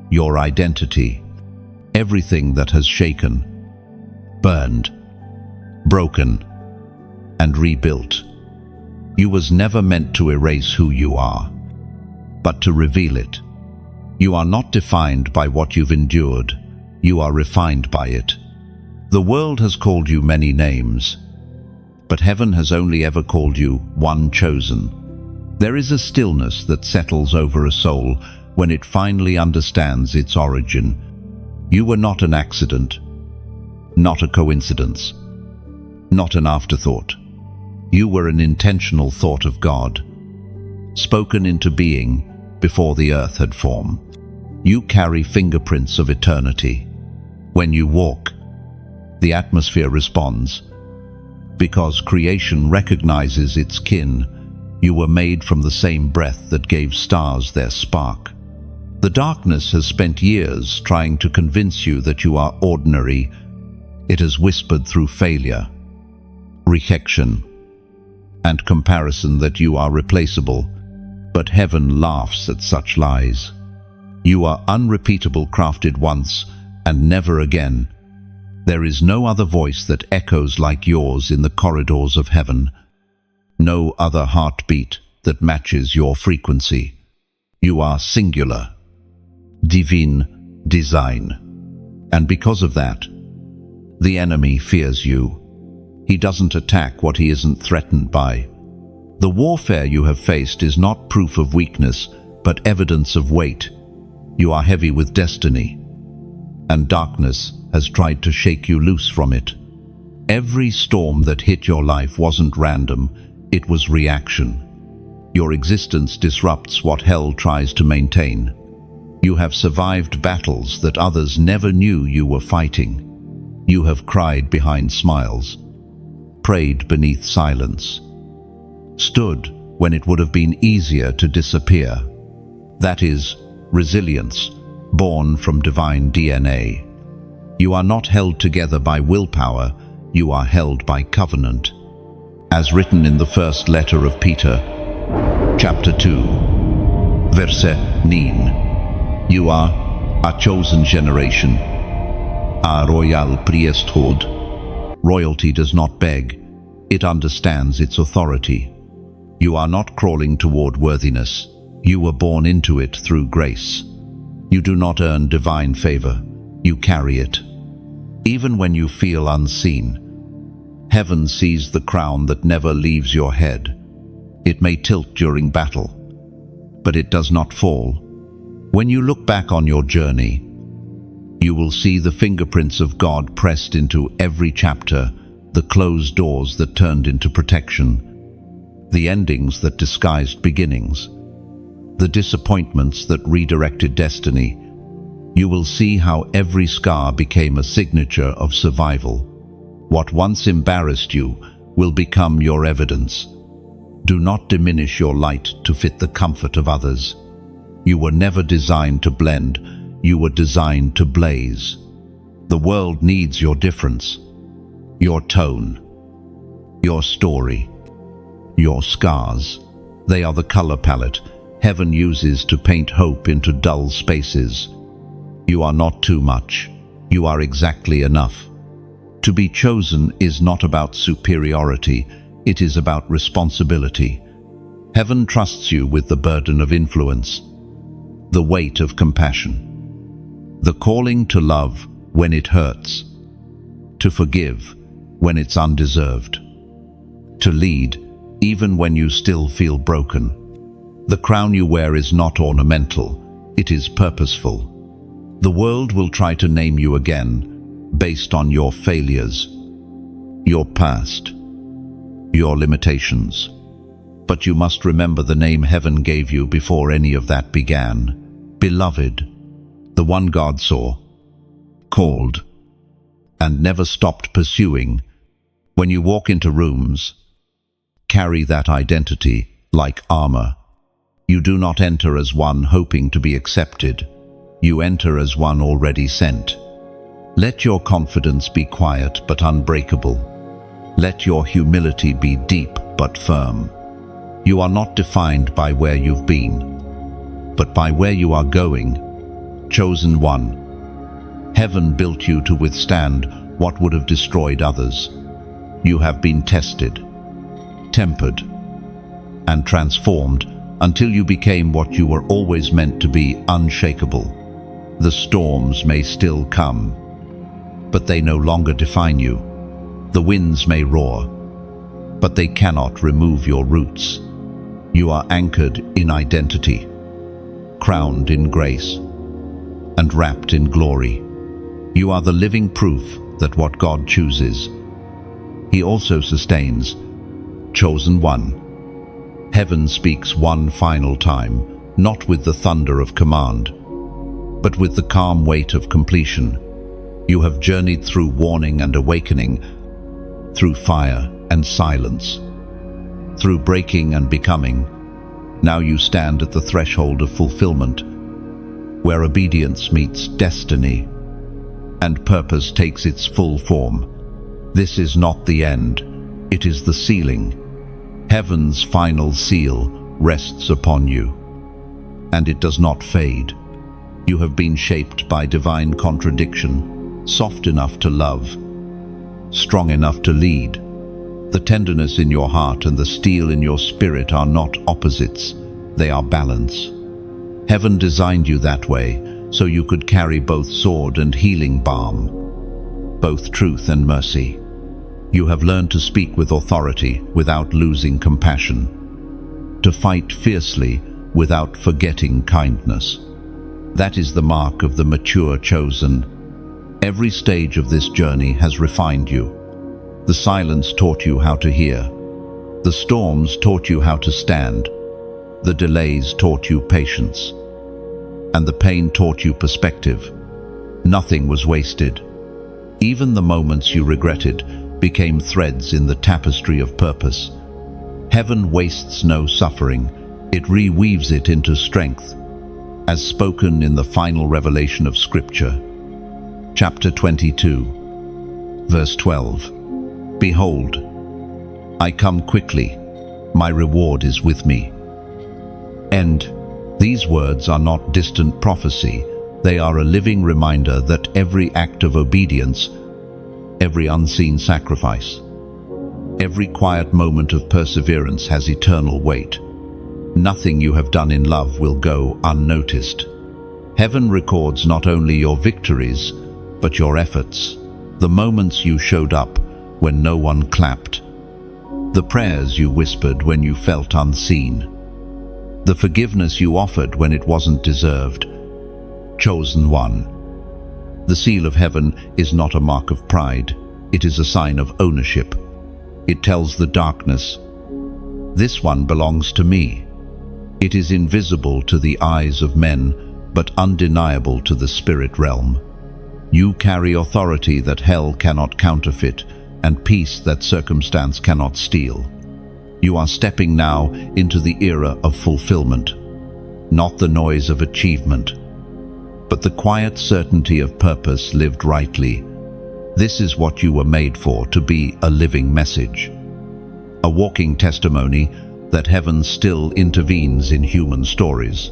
your identity, everything that has shaken, burned, broken, and rebuilt. You was never meant to erase who you are, but to reveal it. You are not defined by what you've endured, you are refined by it. The world has called you many names, but heaven has only ever called you one chosen. There is a stillness that settles over a soul when it finally understands its origin. You were not an accident, not a coincidence, not an afterthought. You were an intentional thought of God, spoken into being before the earth had formed. You carry fingerprints of eternity. When you walk, the atmosphere responds. Because creation recognizes its kin, you were made from the same breath that gave stars their spark. The darkness has spent years trying to convince you that you are ordinary. It has whispered through failure, rejection, and comparison that you are replaceable, but heaven laughs at such lies. You are unrepeatable, crafted once and never again. There is no other voice that echoes like yours in the corridors of heaven, no other heartbeat that matches your frequency. You are singular, divine design. And because of that, the enemy fears you. He doesn't attack what he isn't threatened by. The warfare you have faced is not proof of weakness, but evidence of weight. You are heavy with destiny, and darkness has tried to shake you loose from it. Every storm that hit your life wasn't random, it was reaction. Your existence disrupts what hell tries to maintain. You have survived battles that others never knew you were fighting. You have cried behind smiles, prayed beneath silence, stood when it would have been easier to disappear. That is resilience, born from divine DNA. You are not held together by willpower, you are held by covenant. As written in the first letter of Peter, chapter 2, verse 9, you are a chosen generation, a royal priesthood. Royalty does not beg, it understands its authority. You are not crawling toward worthiness, you were born into it through grace. You do not earn divine favor, you carry it. Even when you feel unseen, heaven sees the crown that never leaves your head. It may tilt during battle, but it does not fall. When you look back on your journey, you will see the fingerprints of God pressed into every chapter, the closed doors that turned into protection, the endings that disguised beginnings, the disappointments that redirected destiny. You will see how every scar became a signature of survival. What once embarrassed you will become your evidence. Do not diminish your light to fit the comfort of others. You were never designed to blend, you were designed to blaze. The world needs your difference, your tone, your story, your scars. They are the color palette heaven uses to paint hope into dull spaces. You are not too much, you are exactly enough. To be chosen is not about superiority, it is about responsibility. Heaven trusts you with the burden of influence, the weight of compassion, the calling to love when it hurts, to forgive when it's undeserved, to lead even when you still feel broken. The crown you wear is not ornamental, it is purposeful. The world will try to name you again, based on your failures, your past, your limitations. But you must remember the name heaven gave you before any of that began. Beloved, the one God saw, called, and never stopped pursuing. When you walk into rooms, carry that identity like armor. You do not enter as one hoping to be accepted. You enter as one already sent. Let your confidence be quiet but unbreakable. Let your humility be deep but firm. You are not defined by where you've been, but by where you are going. Chosen one. Heaven built you to withstand what would have destroyed others. You have been tested, tempered, and transformed until you became what you were always meant to be, unshakable. The storms may still come, but they no longer define you. The winds may roar, but they cannot remove your roots. You are anchored in identity, crowned in grace, and wrapped in glory. You are the living proof that what God chooses, He also sustains. Chosen one. Heaven speaks one final time, not with the thunder of command, but with the calm weight of completion. You have journeyed through warning and awakening, through fire and silence, through breaking and becoming. Now you stand at the threshold of fulfillment, where obedience meets destiny, and purpose takes its full form. This is not the end, it is the sealing. Heaven's final seal rests upon you, and it does not fade. You have been shaped by divine contradiction, soft enough to love, strong enough to lead. The tenderness in your heart and the steel in your spirit are not opposites, they are balance. Heaven designed you that way, so you could carry both sword and healing balm, both truth and mercy. You have learned to speak with authority without losing compassion, to fight fiercely without forgetting kindness. That is the mark of the mature chosen. Every stage of this journey has refined you. The silence taught you how to hear. The storms taught you how to stand. The delays taught you patience. And the pain taught you perspective. Nothing was wasted. Even the moments you regretted became threads in the tapestry of purpose. Heaven wastes no suffering. It reweaves it into strength, as spoken in the final revelation of Scripture. Chapter 22, verse 12. Behold, I come quickly, my reward is with me. And these words are not distant prophecy, they are a living reminder that every act of obedience, every unseen sacrifice, every quiet moment of perseverance has eternal weight. Nothing you have done in love will go unnoticed. Heaven records not only your victories, but your efforts, the moments you showed up when no one clapped, the prayers you whispered when you felt unseen, the forgiveness you offered when it wasn't deserved. Chosen one. The seal of heaven is not a mark of pride, it is a sign of ownership. It tells the darkness, this one belongs to me. It is invisible to the eyes of men, but undeniable to the spirit realm. You carry authority that hell cannot counterfeit, and peace that circumstance cannot steal. You are stepping now into the era of fulfillment, not the noise of achievement, but the quiet certainty of purpose lived rightly. This is what you were made for, to be a living message, a walking testimony that heaven still intervenes in human stories.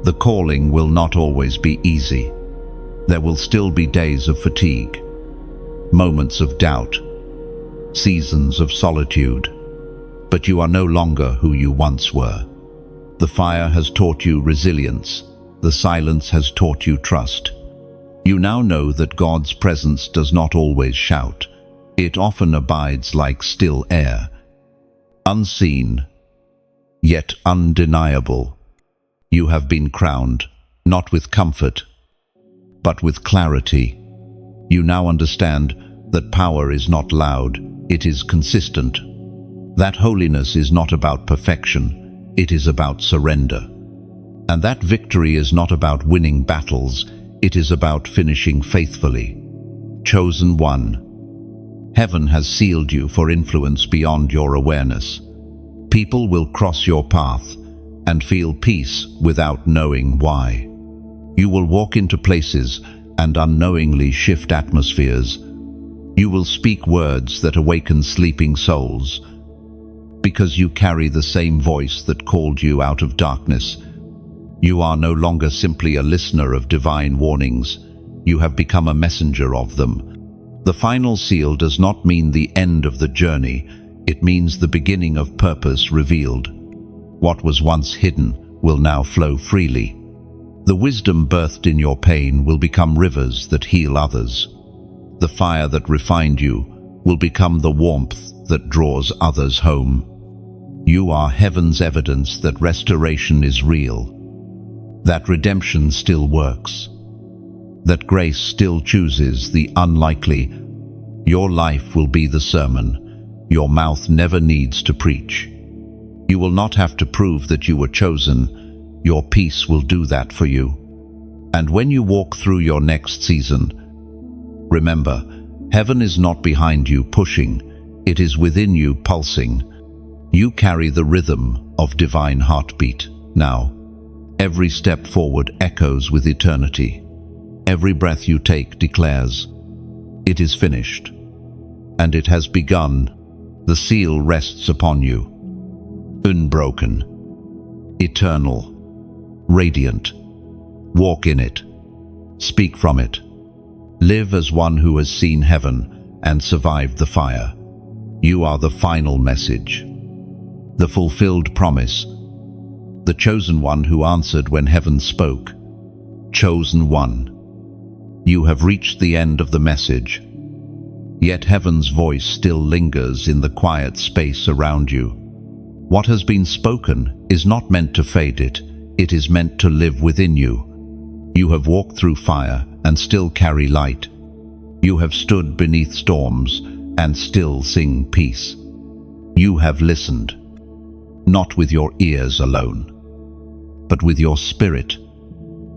The calling will not always be easy. There will still be days of fatigue, moments of doubt, seasons of solitude, but you are no longer who you once were. The fire has taught you resilience. The silence has taught you trust. You now know that God's presence does not always shout. It often abides like still air, unseen, yet undeniable. You have been crowned, not with comfort, but with clarity. You now understand that power is not loud, it is consistent. That holiness is not about perfection, it is about surrender. And that victory is not about winning battles, it is about finishing faithfully. Chosen one. Heaven has sealed you for influence beyond your awareness. People will cross your path and feel peace without knowing why. You will walk into places and unknowingly shift atmospheres. You will speak words that awaken sleeping souls. Because you carry the same voice that called you out of darkness. You are no longer simply a listener of divine warnings. You have become a messenger of them. The final seal does not mean the end of the journey. It means the beginning of purpose revealed. What was once hidden will now flow freely. The wisdom birthed in your pain will become rivers that heal others. The fire that refined you will become the warmth that draws others home. You are heaven's evidence that restoration is real, that redemption still works, that grace still chooses the unlikely. Your life will be the sermon. Your mouth never needs to preach. You will not have to prove that you were chosen. Your peace will do that for you. And when you walk through your next season, remember, heaven is not behind you pushing, it is within you pulsing. You carry the rhythm of divine heartbeat now. Every step forward echoes with eternity. Every breath you take declares, it is finished. And it has begun. The seal rests upon you. Unbroken, eternal, radiant. Walk in it. Speak from it. Live as one who has seen heaven and survived the fire. You are the final message, the fulfilled promise, the chosen one who answered when heaven spoke. Chosen one. You have reached the end of the message, yet heaven's voice still lingers in the quiet space around you. What has been spoken is not meant to fade it is meant to live within you. You have walked through fire and still carry light. You have stood beneath storms and still sing peace. You have listened, not with your ears alone, but with your spirit,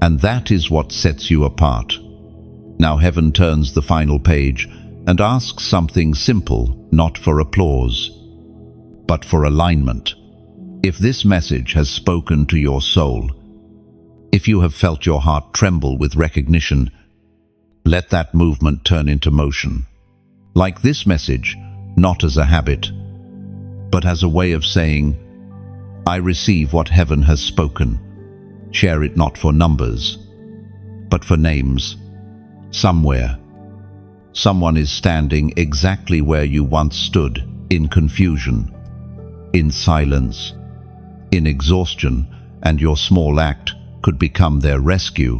and that is what sets you apart. Now heaven turns the final page and asks something simple, not for applause, but for alignment. If this message has spoken to your soul, if you have felt your heart tremble with recognition, let that movement turn into motion. Like this message, not as a habit, but as a way of saying, I receive what heaven has spoken. Share it not for numbers, but for names. Somewhere, someone is standing exactly where you once stood, in confusion, in silence, in exhaustion, and your small act could become their rescue.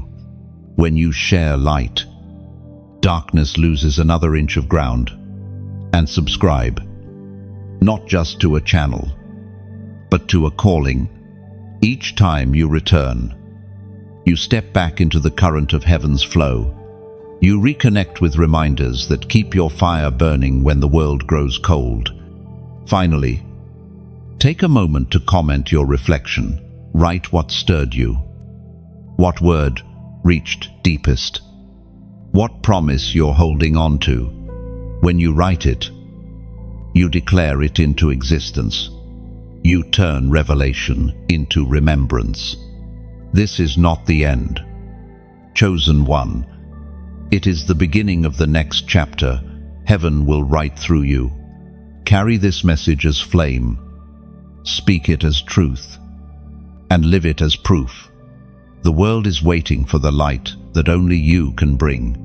When you share light, darkness loses another inch of ground. And subscribe, not just to a channel, but to a calling. Each time you return, you step back into the current of heaven's flow. You reconnect with reminders that keep your fire burning when the world grows cold. Finally, take a moment to comment your reflection. Write what stirred you. What word reached deepest? What promise you're holding on to? When you write it, you declare it into existence. You turn revelation into remembrance. This is not the end. Chosen one. It is the beginning of the next chapter. Heaven will write through you. Carry this message as flame. Speak it as truth. And live it as proof. The world is waiting for the light that only you can bring.